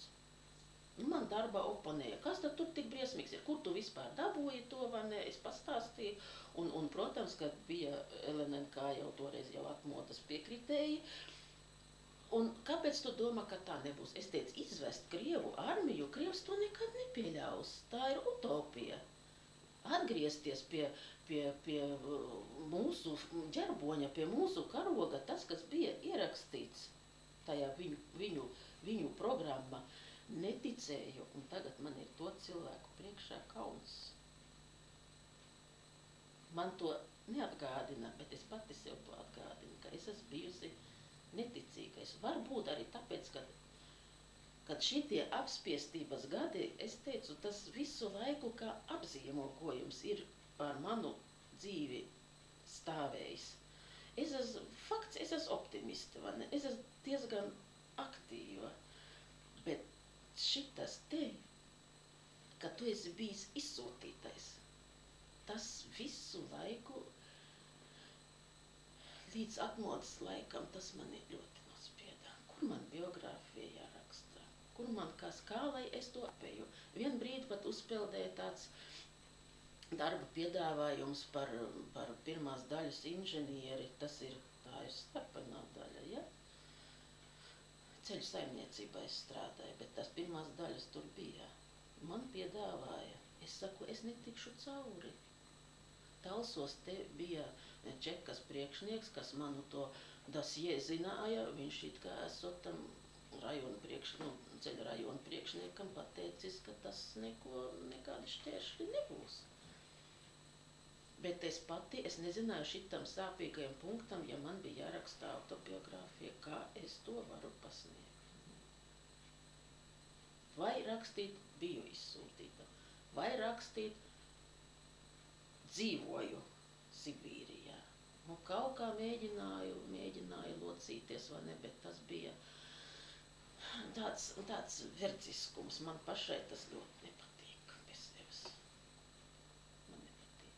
Man darbā oponēja, kas tad tur tik briesmīgs ir, kur tu vispār dabūji to, vai ne, es pastāstīju, un protams, kad bija LNK jau toreiz jau atmodas piekritēji, un kāpēc tu domā, ka tā nebūs? Es teicu, izvest Krievu armiju, Krievs to nekad nepieļaus, tā ir utopija. Atgriezties pie pie mūsu ģerboņa, pie mūsu karoga, tas, kas bija ierakstīts tajā viņu programmā, neticēju, un tagad man ir to cilvēku priekšā kauns. Man to neatgādina, bet es pati sev to atgādinu, ka es esmu bijusi neticīgais. Varbūt arī tāpēc, kad šitie apspiestības gadi, es teicu, tas visu laiku kā apziemokojums ir par manu dzīvi stāvējis. Es esmu optimiste, vai ne? Es esmu diezgan aktīva, bet šitas te, ka tu esi bijis izsūtītais, tas visu laiku, līdz atmodas laikam, tas mani ļoti nospieda. Kur man biogrāfija jāraksta? Kur man kā lai es to apēju? Vien brīdi pat uzpeldēja tāds darba piedāvājums par pirmās daļas inženieri, tas ir, tā ir slepenā daļa, ja? Ceļu saimniecībā es strādāju, bet tās pirmās daļas tur bija. Man piedāvāja, es saku, es netikšu cauri. Talsos te bija čekas priekšnieks, kas manu to dasjē zināja, viņš it kā esot tam ceļu rajonu priekšniekam pateicis, ka tas nekādi šķēršļi nebūs. Bet es nezināju šitam sāpīgajam punktam, ja man bija jāraksta autobiogrāfija, kā es to varu pasniegt. Vai rakstīt biju izsūtīta, vai rakstīt dzīvoju Sibīrijā. Nu, kaut kā mēģināju locīties, vai ne, bet tas bija tāds verdziskums. Man pašai tas ļoti nepatīk pie sevis. Man nepatīk.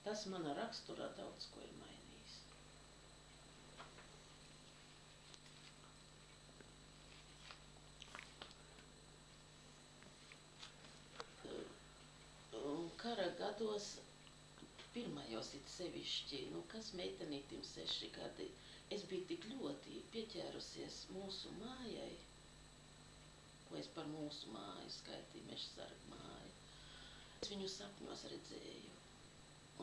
Tas mana raksturā daudz ko ir mainījis. Kara gados, pirmajos it sevišķi, kas meitenītim 6 gadi, es biju tik ļoti pieķērusies mūsu mājai, ko es par mūsu māju skaitīju, Mežsargu māju. Es viņu sapņos redzēju,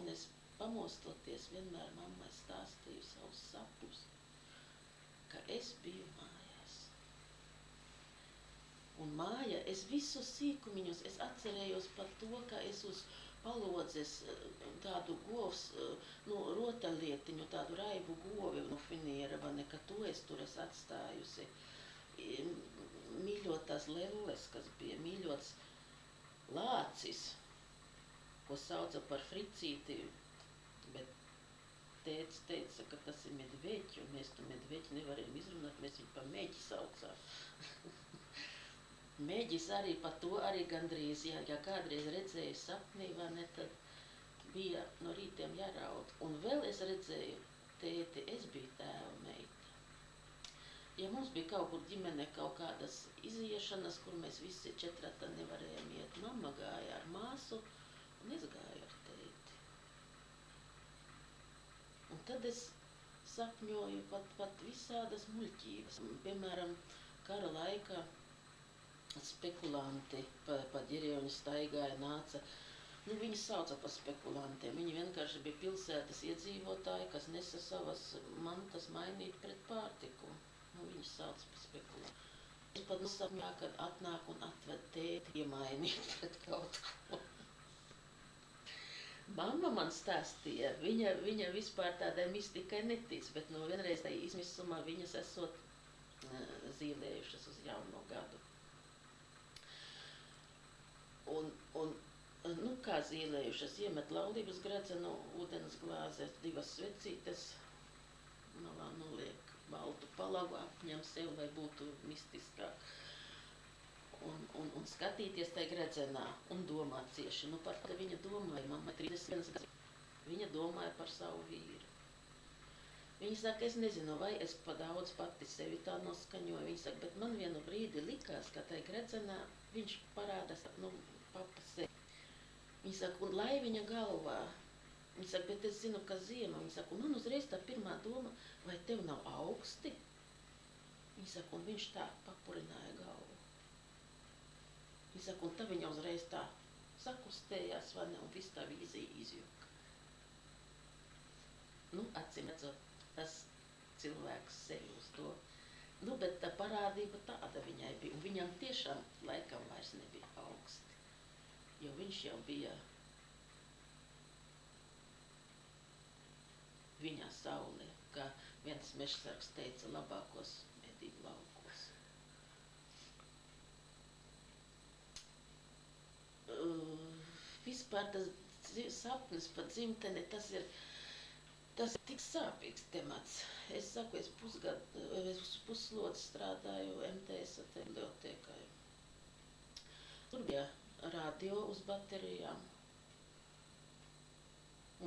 un es pamostoties vienmēr mammai stāstīju savus sapņus, ka es biju mājās. Un māja, es visus sīkumiņus, es atcerējos par to, ka es uz palodzes tādu govs, rotaļlietiņu, tādu raibu govi, finiera, vai ne, ka to es tur esmu atstājusi. Mīļotās lelles, kas bija, mīļots lācis, ko sauca par fricīti, bet tētis teica, ka tas ir medveķi, un mēs tu medveķi nevarējām izrunāt, mēs viņu par meģi saucām. Meģis arī par to arī gandrīz, ja kādreiz redzēju sapnī, vai ne, tad bija no rītiem jāraud. Un vēl es redzēju tēti, es biju tēva meita. Ja mums bija kaut kur ģimene kaut kādas iziešanas, kur mēs visi 4 nevarējām iet, mamma gāja ar māsu, un es gāju ar tēti. Un tad es sapņoju pat visādas muļķības. Piemēram, kara laikā spekulanti pa ģerioņu staigāja, nāca. Viņi sauca par spekulantiem. Viņi vienkārši bija pilsētas iedzīvotāji, kas nesa savas mantas mainīt pret pārtiku. Viņi sauca par spekulantiem. Es pat sapņoju, kad atnāk un atved tēti iemainīt pret kaut ko. Mamma man stāstīja, viņa vispār tādai mistikai netic, bet vienreiz tai izmisumā viņas esot zīlējušas uz jauno gadu. Un kā zīlējušas, iemet laulības gredzenu, ūdens glāzes, 2 svecītes, malā noliek baltu palavu, apņem sev, lai būtu mistiskāk. Un skatīties tai gredzenā un domāt cieši. Par to viņa domāja, mamma 31 gadu. Viņa domāja par savu vīru. Viņa saka, es nezinu, vai es pa daudz pati sevi tā noskaņoju. Viņa saka, bet man vienu brīdi likās, ka tai gredzenā viņš parādās, papa sevi. Viņa saka, un lai viņa galvā. Viņa saka, bet es zinu, ka ziema. Viņa saka, un man uzreiz tā pirmā doma, vai tev nav augsti? Viņa saka, un viņš tā papurināja galvu. Viņa saka, un tā viņa uzreiz tā sakustējās, vai ne, un viss tā vīzija izjuka. Nu, acīm redzot, tas cilvēks sevi uz to. Nu, bet tā parādība tāda viņai bija, un viņam tiešām laikam vairs nebija augsti, jo viņš jau bija viņa saulē, kā viens mežsargs teica, labākos medību laukos. Vispār tas sapnis par dzimteni, tas ir tik sāpīgs temats. Es saku, es puslodzi strādāju MTS bibliotēkā. Tur bija radio uz baterijām.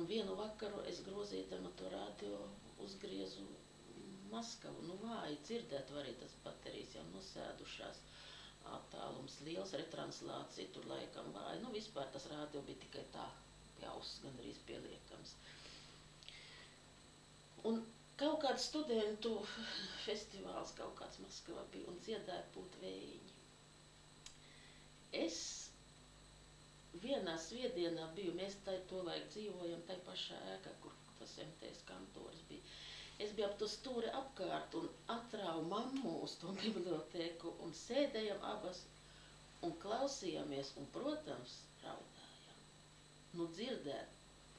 Un vienu vakaru es grozīdama to radio uzgriezu Maskavu. Nu vāji dzirdēt varēja tas baterijas jau nosēdušās. Attālums liels, retranslācija tur laikam vāja. Nu vispār tas radio bija tikai tā, pjauss, gandrīz pieliekams. Un kaut kāds studentu festivāls kaut kāds Maskavā bija un dziedāja Pūtvējiņi. Es vienā sviedienā biju, mēs to laik dzīvojam tai pašā ēkā, kur tas MTS kantors bija. Es biju ap to stūri apkārt un atrāvu mammu uz to bibliotēku un sēdējam abas un klausījāmies un, protams, raudājām. Nu dzirdēt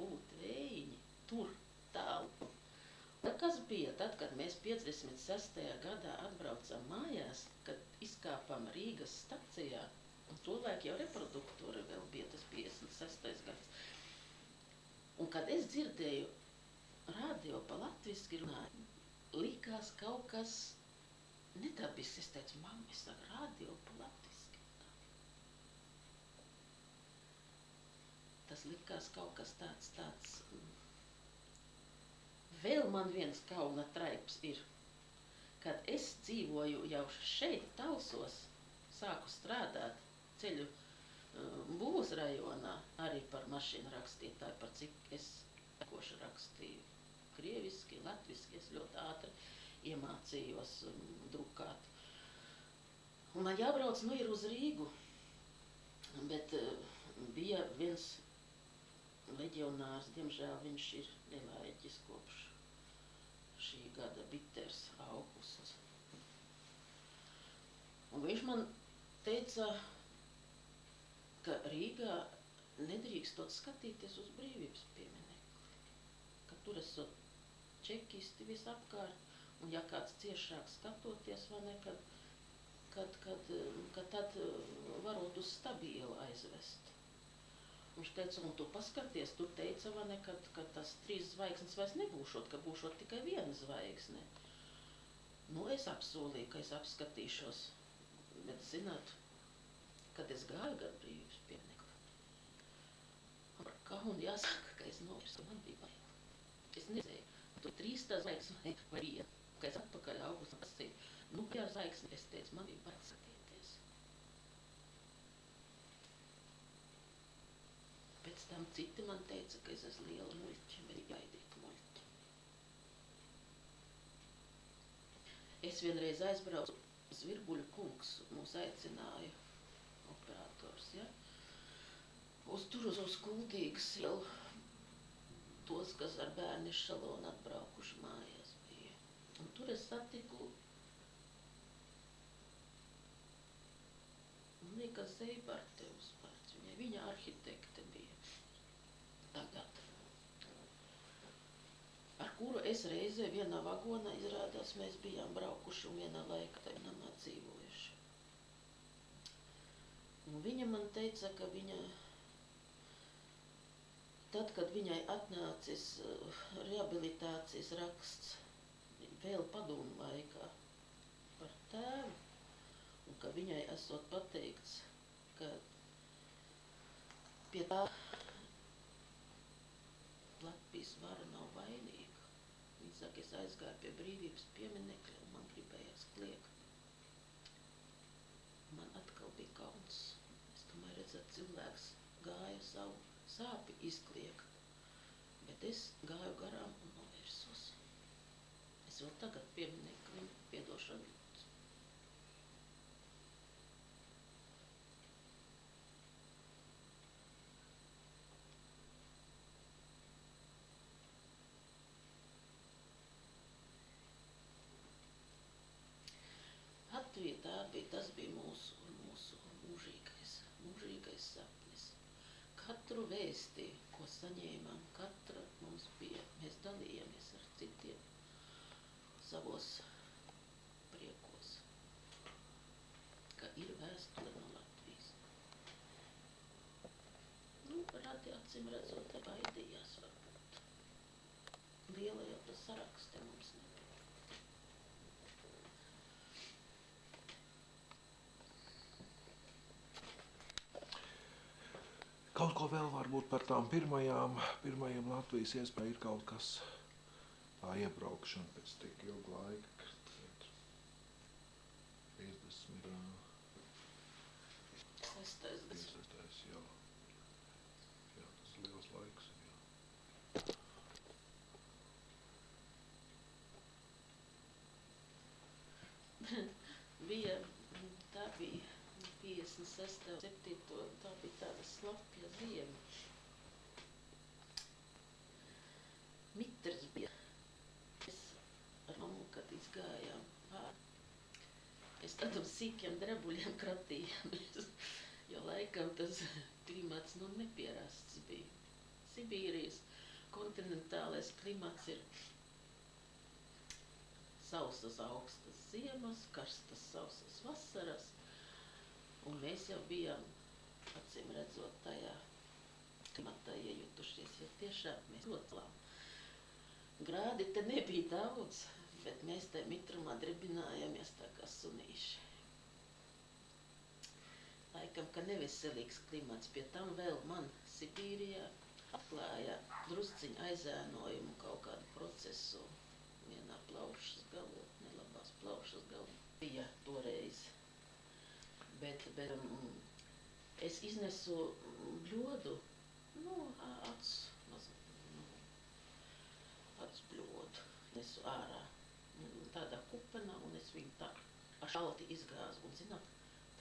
Pūtvējiņi tur tālu. Kas bija tad, kad mēs 56. gadā atbraucam mājās, kad izkāpām Rīgas stacijā, un tolaik jau reproduktora vēl bija tas 56. gads. Un kad es dzirdēju radio pa latviski runāju, likās kaut kas nedabisks. Es teicu, mamma, es saku, radio pa latviski runāju. Tas likās kaut kas tāds. Vēl man viens kauna traips ir, kad es dzīvoju jau šeit Talsos, sāku strādāt ceļu būvs rajonā, arī par mašīnu rakstītāju, par cik es koši rakstīju krieviski, latviski, es ļoti ātri iemācījos drukāt. Un man jābrauc, nu ir uz Rīgu, bet bija viens leģionārs, diemžēl viņš ir nelaiķis kopš šī gada biters augusts. Un viņš man teica, ka Rīgā nedrīkstot skatīties uz brīvības pieminekli, ka tur esot čekisti visapkārt, un ja kāds ciešāk skatoties, vai ne, kad tad varot uz stabilu aizvest. Viņš teica, un tu paskaties, tu teica, vai ne, ka tas 3 zvaigznes vairs nebūšot, ka būšot tikai 1 zvaigzne. Nu, es apsolīju, ka es apskatīšos, bet zināt, kad es gāju gar brīvības pieminekli. Par kaunu jāsaka, ka es nomirstu, man bija bail. Es nezēju, tur 3 zvaigznes vai 1, ka es atpakaļ august un pasīju. Nu, jā, zvaigzne, es teicu, man bija bail skatīties. Pēc tam citi man teica, ka es esmu liela muļķi, bet gaidīt muļķi. Es vienreiz aizbraucu, Zvirbuļa kungs mūs aicināja, operators, ja? Tur uz Kuldīgas ielu, tos, kas ar bērnu ešalonu atbraukuši mājās bija. Un tur es satiku, man liekas, Zeibarte uzvārds viņai, viņa arhitekte bija. Tagad, ar kuru es reizē vienā vagonā izrādās, mēs bijām braukuši un vienā laikā tajā namā dzīvojuši. Un viņa man teica, ka viņa, tad, kad viņai atnācis rehabilitācijas raksts vēl padomu laikā par tēvu, un ka viņai esot pateikts, ka pie tā Latvijas vara nav vainīga. Viņa saka, es aizgāju pie brīvības pieminekļa un man gribējās kliegt. Man atkal bija kauns. Es tomēr redzētu, cilvēks gāja savu sāpi izkliegt, bet es gāju garām un novērsos. Es vēl tagad pieminekļu piedošanu lūdzu. Latvija, tas bija mūsu mūžīgais sapnis. Katru vēsti, ko saņēmām, katra mums bija, mēs dalījāmies ar citiem savos priekos, ka ir vēstule no Latvijas. Radi acīm redzot, baidījās varbūt. Liela jau tas sarakste mums nebija. Kaut ko vēl varbūt par tām pirmajiem Latvijas iespēja ir kaut kas tā iebraukšana pēc tik ilga laika, kad 50. 50. Jā, tas liels laiks. Jā. Tā bija 56. 7. Tā bija tāda slapja ziema. Mitrs bija. Es ar mammu, kad izgājām pār. Es tādam sīkiem drebuļiem kratījāmies, jo laikam tas klimats nepierasts bija. Sibīrijas kontinentālais klimats ir sausas augstas ziemas, karstas sausas vasaras. Un mēs jau bijām, acīm redzot, tajā klimatā iejutušies, jo tiešām mēs ļoti. Grādi te nebija daudz, bet mēs te mitrumā dribinājāmies tā kā sunīši. Laikam, ka neveselīgs klimats, pie tam vēl man Sibīrijā atklāja drusciņu aizēnojumu kaut kādu procesu vienā plaušas galotnē, labās plaušas galotnē. Bija toreiz. Bet es iznesu bļodu, acu bļodu, nesu ārā tādā kupenā, un es viņu tā šalti izgāzu. Un, zināt,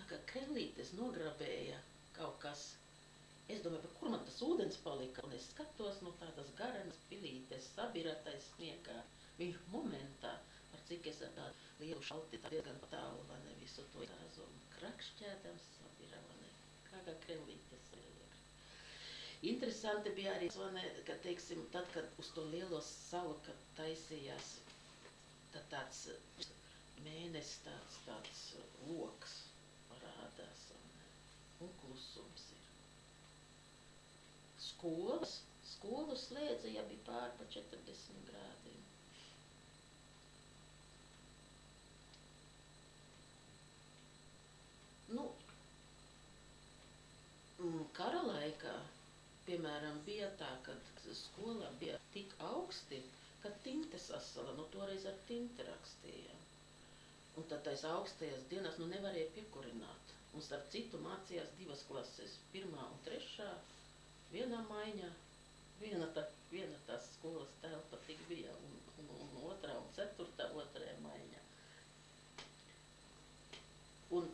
tā kā krellītes nograbēja kaut kas, es domāju, kur man tas ūdens palika, un es skatos, tādas garenas pilītes sabiratais sniegā, viņu momentā, par cik es ar tādu lielu šalti diezgan tālu, vai ne, visu to izgāzu un krakšķēdams sabira, vai ne, kā krellītes ir. Interesanti bija arī, ka, teiksim, tad, kad uz to lielo salu, kad taisījās, tad tāds mēnesis, tāds loks parādās, un klusums ir. Skolu slēdza, ja bija pār pa 40 grādiem. Kara laikā, piemēram, bija tā, kad skolā bija tik augsti, ka tinte sasala, toreiz ar tinte rakstījām. Un tad tais augstajās dienās nevarēja piekurināt. Un starp citu mācījās 2 klases, 1. un 3. vienā maiņā. Viena tās skolas telpa tik bija, un 2. un 4. 2. maiņā. Un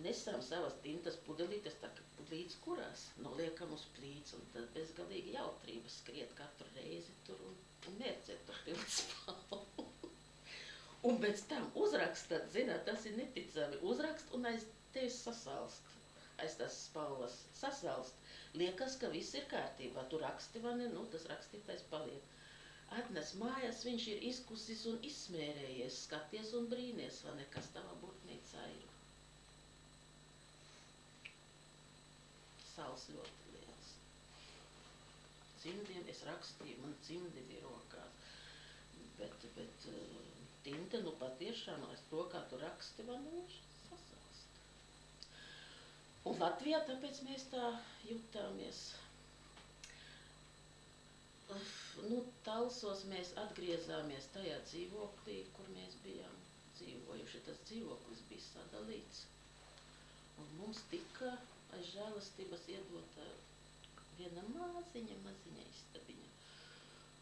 nesām savas tintas pudelītes, tā kā pudelītes kurās, liekam uz plīts, un tad bezgalīgi jautrības skriet katru reizi tur un mērcēt to pildspalvu. Un pēc tam uzrakstat, zināt, tas ir neticami, uzrakst un aiz tevis sasalst, aiz tās spalvas sasalst. Liekas, ka viss ir kārtībā, tu raksti, vai ne, tas rakstītais paliek. Atnes mājās, viņš ir izkusis un izsmērējies, skaties un brīnies, vai ne, kas tavā burtnīcā ir. Sals ļoti liels. Cimdiem es rakstīju, man cimdi bija rokās. Bet tinte, patiešām, es to, kā tu raksti, man viņš sasalst. Un Latvijā tāpēc mēs tā jutāmies. Talsos mēs atgriezāmies tajā dzīvoklī, kur mēs bijām dzīvojuši. Tas dzīvoklis bija sadalīts. Un mums tika aiz žēlastības iedota viena maziņa istabiņa,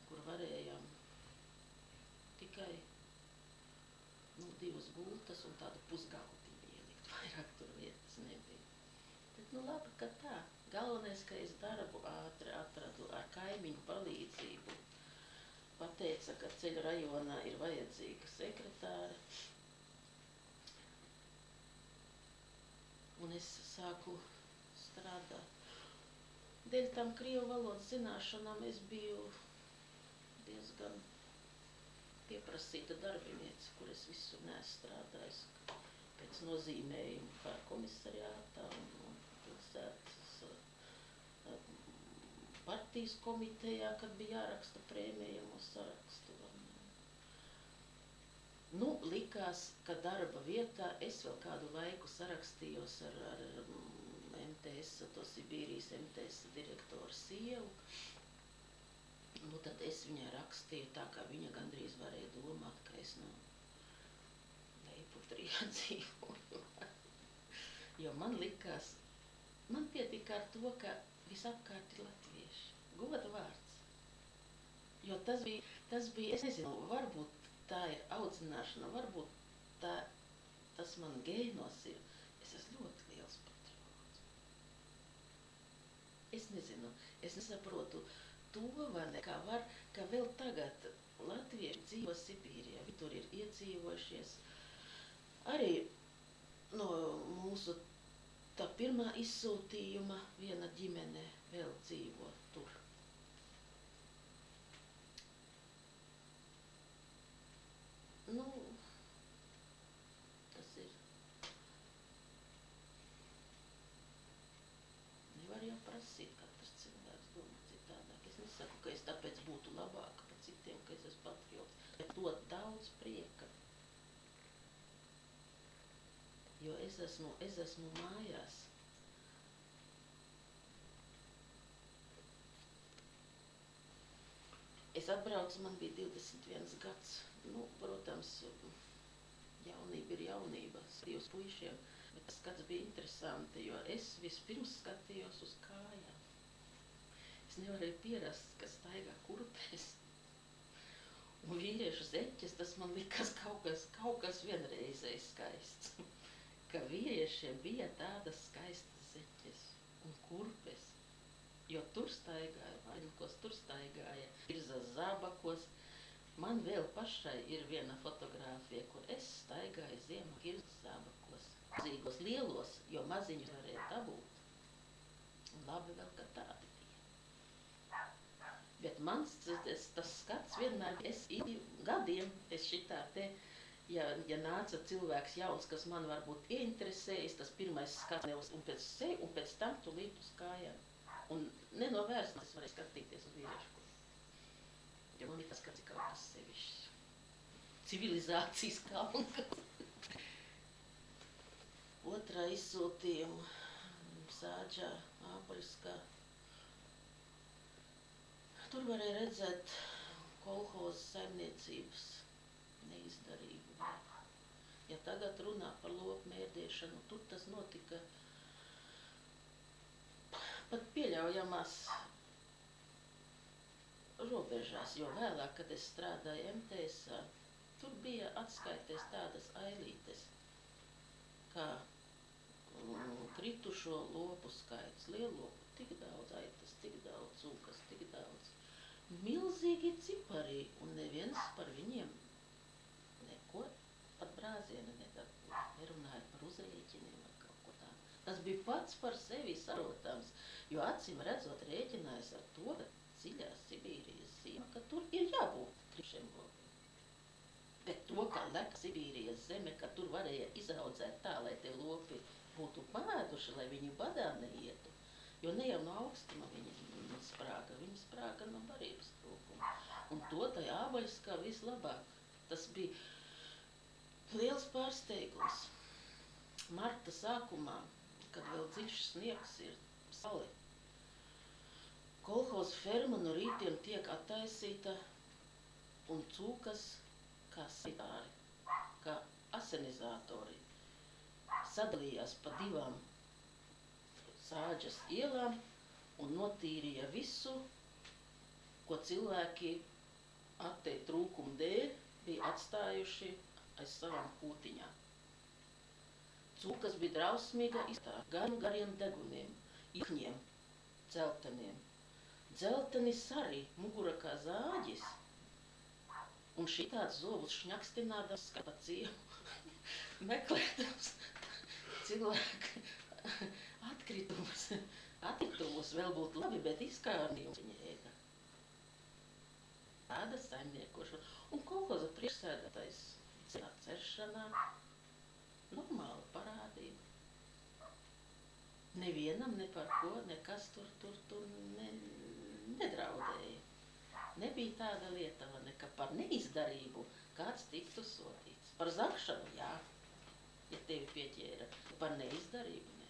kur varējām tikai 2 gultas un tādu pusgaldiņu ielikt. Vairāk tur vietas nebija. Bet labi, ka tā. Galvenais, ka es darbu ātri atradu ar kaimiņu palīdzību. Pateica, ka ceļu rajonā ir vajadzīga sekretāre. sāku strādāt. Dēļ tam krievu valodas zināšanām es biju diezgan pieprasīta darbiniece, kur es visu nestrādājis pēc nozīmējuma kā komisariātā un pilsētas partijas komitejā, kad bija jāraksta prēmējamo sarakstu. Nu, likās, ka darba vietā es vēl kādu laiku sarakstījos ar MTS, to Sibīrijas MTS direktoru sievu. Nu, tad es viņai rakstīju tā, kā viņa gandrīz varēja domāt, ka es no Leiputrijā dzīvoju. Jo man likās, man pietika ar to, ka visapkārt ir latvieši. Goda vārds. Jo tas bija, es nezinu, varbūt tā ir audzināšana, varbūt tas man gēnos ir. Es esmu ļoti liels patriots. Es nezinu, es nesaprotu to, vai ne, ka vēl tagad latvieši dzīvo Sibīrijā. Viņi tur ir iedzīvojušies. Arī no mūsu tā pirmā izsūtījuma viena ģimene vēl dzīvo tur. Nu, tas ir. Nevar jau prasīt, katrs cilvēks domā citādāk. Es nesaku, ka es tāpēc būtu labāka par citiem, ka es esmu patriots. Bet dod daudz prieka. Jo es esmu mājās. Es atbraucu, man bija 21 gads. Nu, protams, jaunība ir jaunība, skatījos puišiem, bet tas skats bija interesanti, jo es vispirms skatījos uz kājām. Es nevarēju pierast, ka staigā kurpēs. Un vīriešu zeķes, tas man likās kaut kas vienreizēji skaists. Ka vīriešiem bija tādas skaistas zeķes un kurpes. Jo tur staigāja, vaļņkos tur staigāja, Irzas zābakos. Man vēl pašai ir viena fotogrāfija, kur es staigāju ziemā Irzas zābakos. Mazīgos lielos, jo maziņus varēja dabūt. Un labi vēl, ka tādi bija. Bet mans tas skats vienmēr, gadiem es šitā te, ja nāca cilvēks jauns, kas man varbūt ieinteresējas, tas pirmais skats neuz un pēc seju, un pēc tam tu līp uz kājām. Un nenovērst, es varēju skatīties uz vīriešu. Jo man ir tas skats kaut kas sevišķs. Civilizācijas kalns. Otrā izsūtījuma Sāģā, Āpoliskā. Tur varēja redzēt kolhozas saimniecības neizdarību. Ja tagad runā par lopu mērdēšanu, tur tas notika pat pieļaujamās robežās, jo vēlāk, kad es strādāju MTS, tur bija atskaitēs tādas ailītes, kā kritušo lopu skaits, lielopu, tik daudz aitas, tik daudz cūkas, tik daudz. Milzīgi cipari, un neviens par viņiem neko, pat brāzienu nerunāja par uzrēķiniem vai kaut ko tā. Tas bija pats par sevi sarotams, jo acīm redzot rēķinājās ar to, ka dziļā Sibīrijas zima, ka tur ir jābūt krišiem lopiem. Bet to, kā leka Sibīrijas zeme, ka tur varēja izaudzēt tā, lai tie lopi būtu pāēduši, lai viņi badā neietu, jo ne jau no augstuma viņi sprāga no barības trūkuma. Un to tai Āboļskā vislabāk. Tas bija liels pārsteigums. Marta sākumā, kad vēl dziļš sniegs ir sali, kolhoz ferma no rītiem tiek attaisīta un cūkas kā sanitāri, kā asenizatori sadalījās pa divām Sāģas ielām un notīrīja visu, ko cilvēki attei trūkumu dēļ bija atstājuši aiz savām kūtiņām. Cūkas bija drausmīga izstāra, gan gariem deguniem, ikņiem, dzelteniem. Dzelteni sari, mugura kā zāģis, un šitāds zobus šņakstinādams pa ciemu, meklēdams cilvēku Atkritumus vēl būtu labi, bet izkārnījumus viņa ēda. Tāda saimniekošana. Un kolhoza priekšsēdētājs ceršanā normāla parādība. Nevienam ne par ko, nekas tur nedraudēja. Nebija tāda lieta, ka par neizdarību kāds tiktu sodīts. Par zakšanu, jā, ja tevi pieķēra, par neizdarību, nē.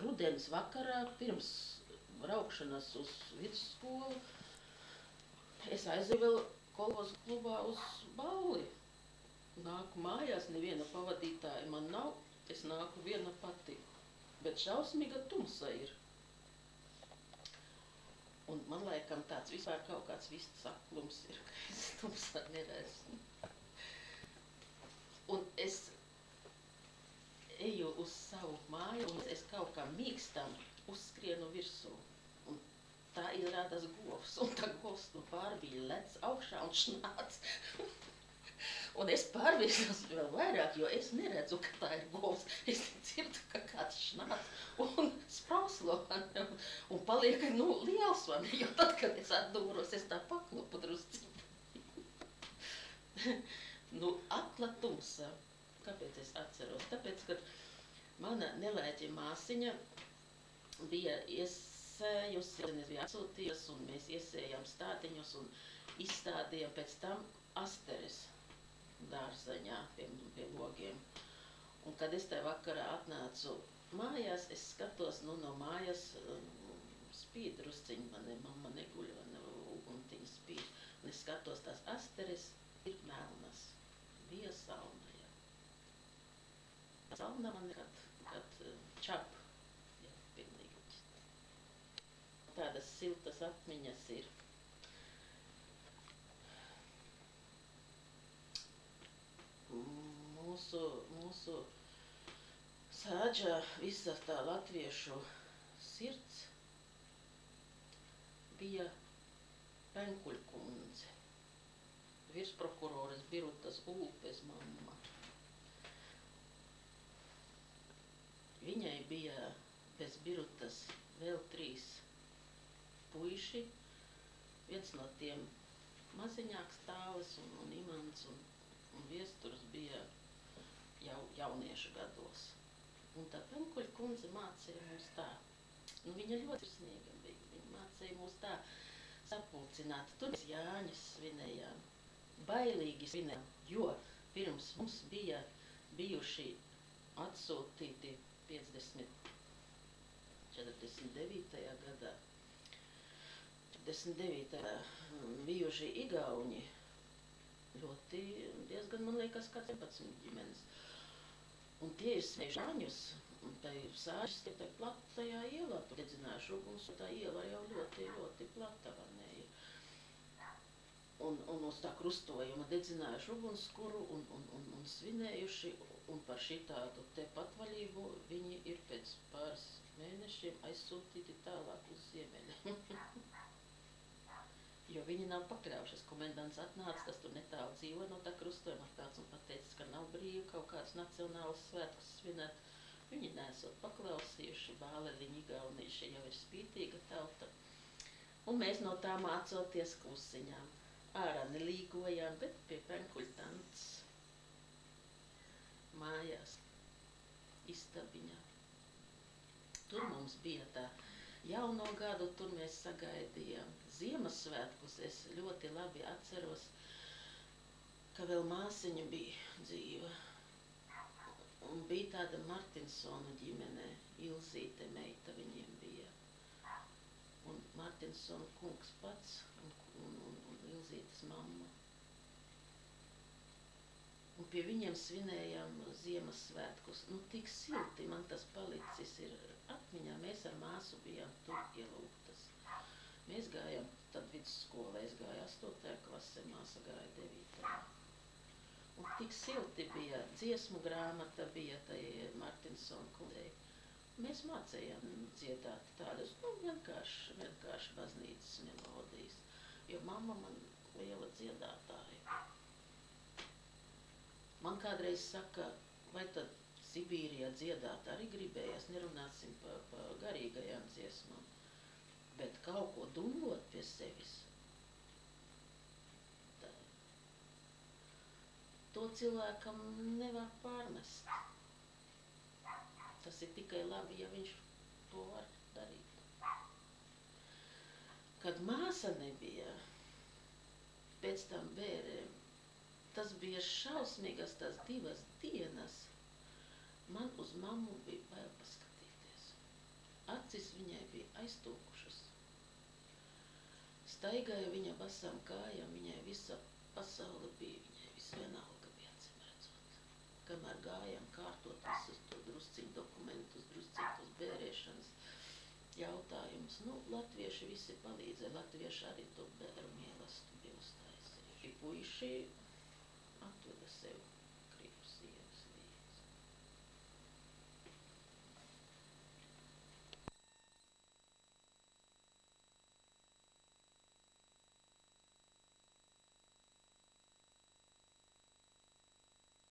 Rudens vakarā, pirms braukšanas uz vidusskolu, es aizēju vēl kolhoza klubā uz balli. Nāku mājās, neviena pavadītāja man nav, es nāku viena pati, bet šausmīga tumsa ir. Un man laikam tāds vispār kaut kāds vists aklums ir, ka es tumsā neredzu. Un es eju uz savu māju, un es kaut kā mīkstam uzskrienu virsū. Un tā izrādās govs, un tā govs no pārbīļa lec augšā un šnāc. Un es pārviesos vēl vairāk, jo es neredzu, ka tā ir govs. Es dzirdu, ka kāds šnāc un sprauslo mani un paliek, liels mani, jo tad, kad es atdūros, es tā paklupu drusciņu. Akla tumsa. Kāpēc es atceros? Tāpēc, kad mana nelēķa māsiņa bija iesējusi, es biju atsūtījusi, un mēs iesējām stātiņus un izstādījām pēc tam asteres dārzaņā pie logiem. Un kad es tajā vakarā atnācu mājās, es skatos, no mājas spīd drusciņi, mamma neguļ, uguntiņa spīd. Un es skatos, tās asteres ir melnas. Bija sauna, jā. Sauna man kad čap, jā, pilnīgi. Tādas siltas atmiņas ir. Mūsu sādžā visa tā latviešu sirds bija Penkuļkundze, virsprokuroras Birutas Ulpes mamma. Viņai bija bez Birutas vēl 3 puiši, viens no tiem maziņāks Tālis un Imants un Viesturs bija jau jauniešu gados. Un tā Penkuļkundze mācīja mūs tā. Viņa ļoti sirsnīga bija. Viņa mācīja mūs tā sapulcināt. Tur mēs Jāņus svinējām. Bailīgi svinējām, jo pirms mums bija bijuši atsūtīti 49. gadā. 49. bijuši igauņi. Ļoti, diezgan, man liekas, kā 11 ģimenes. Un tie ir svinējuši Jāņus, un tai sāžas tiek tai platajā ielā, tur dedzinājuši uguns, un tā iela jau ļoti, ļoti plata vanēja. Un uz tā krustojuma dedzinājuši ugunskuru un svinējuši, un par šitādu te patvaļību viņi ir pēc pāris mēnešiem aizsūtīti tālāk uz Ziemeļiem. Jo viņi nav pakļaujušies. Komendants atnāca, tas tur netālu dzīvo no tā krustojuma atnāca un pateicis, ka nav brīvi kaut kāds nacionāls svētkus svinēt. Viņi nesot paklausījuši, bāleliņi, igaunīši jau ir spītīga tauta. Un mēs no tā mācoties klusiņām. Ārā nelīgojām, bet pie Penkuļtantes mājās, istabiņā. Tur mums bija tā jauno gadu, tur mēs sagaidījām. Ziemassvētkus es ļoti labi atceros, ka vēl māsiņa bija dzīva. Un bija tāda Martinsonu ģimenē, Ilzīte meita viņiem bija. Un Martinsonu kungs pats un Ilzītes mamma. Un pie viņiem svinējām Ziemassvētkus. Tik silti man tas palicis ir atmiņā. Mēs ar māsu bijām tur ielūgtas. Mēs gājām tad vidusskolā, es gāju 8. klasē, māsa gāja 9. Un tik silti bija, dziesmu grāmata bija tai Martinsonu kundzei. Mēs mācējām dziedāt tādas, vienkārši baznīcas melodijas, jo mamma man liela dziedātāja. Man kādreiz saka, vai tad Sibīrijā dziedāt arī gribējās, nerunāsim pa garīgajām dziesmām, bet kaut ko dunot pie sevis. To cilvēkam nevar pārmest. Tas ir tikai labi, ja viņš to var darīt. Kad māsa nebija, pēc tam bērēm, tas bija šausmīgas tās 2 dienas. Man uz mammu bija bail paskatīties. Acis viņai bija aiztūkušas. Staigāja viņa basām kājām, viņai visa pasaule bija, viņai visu vienalga bija acīm redzot. Kamēr gājām kārtot visus to drusciņu dokumentus, drusciņus bērēšanas jautājumus. Latvieši visi palīdzēja, latvieši arī to bēru mīlestību bija uztaisījuši. Puiši atveda sev.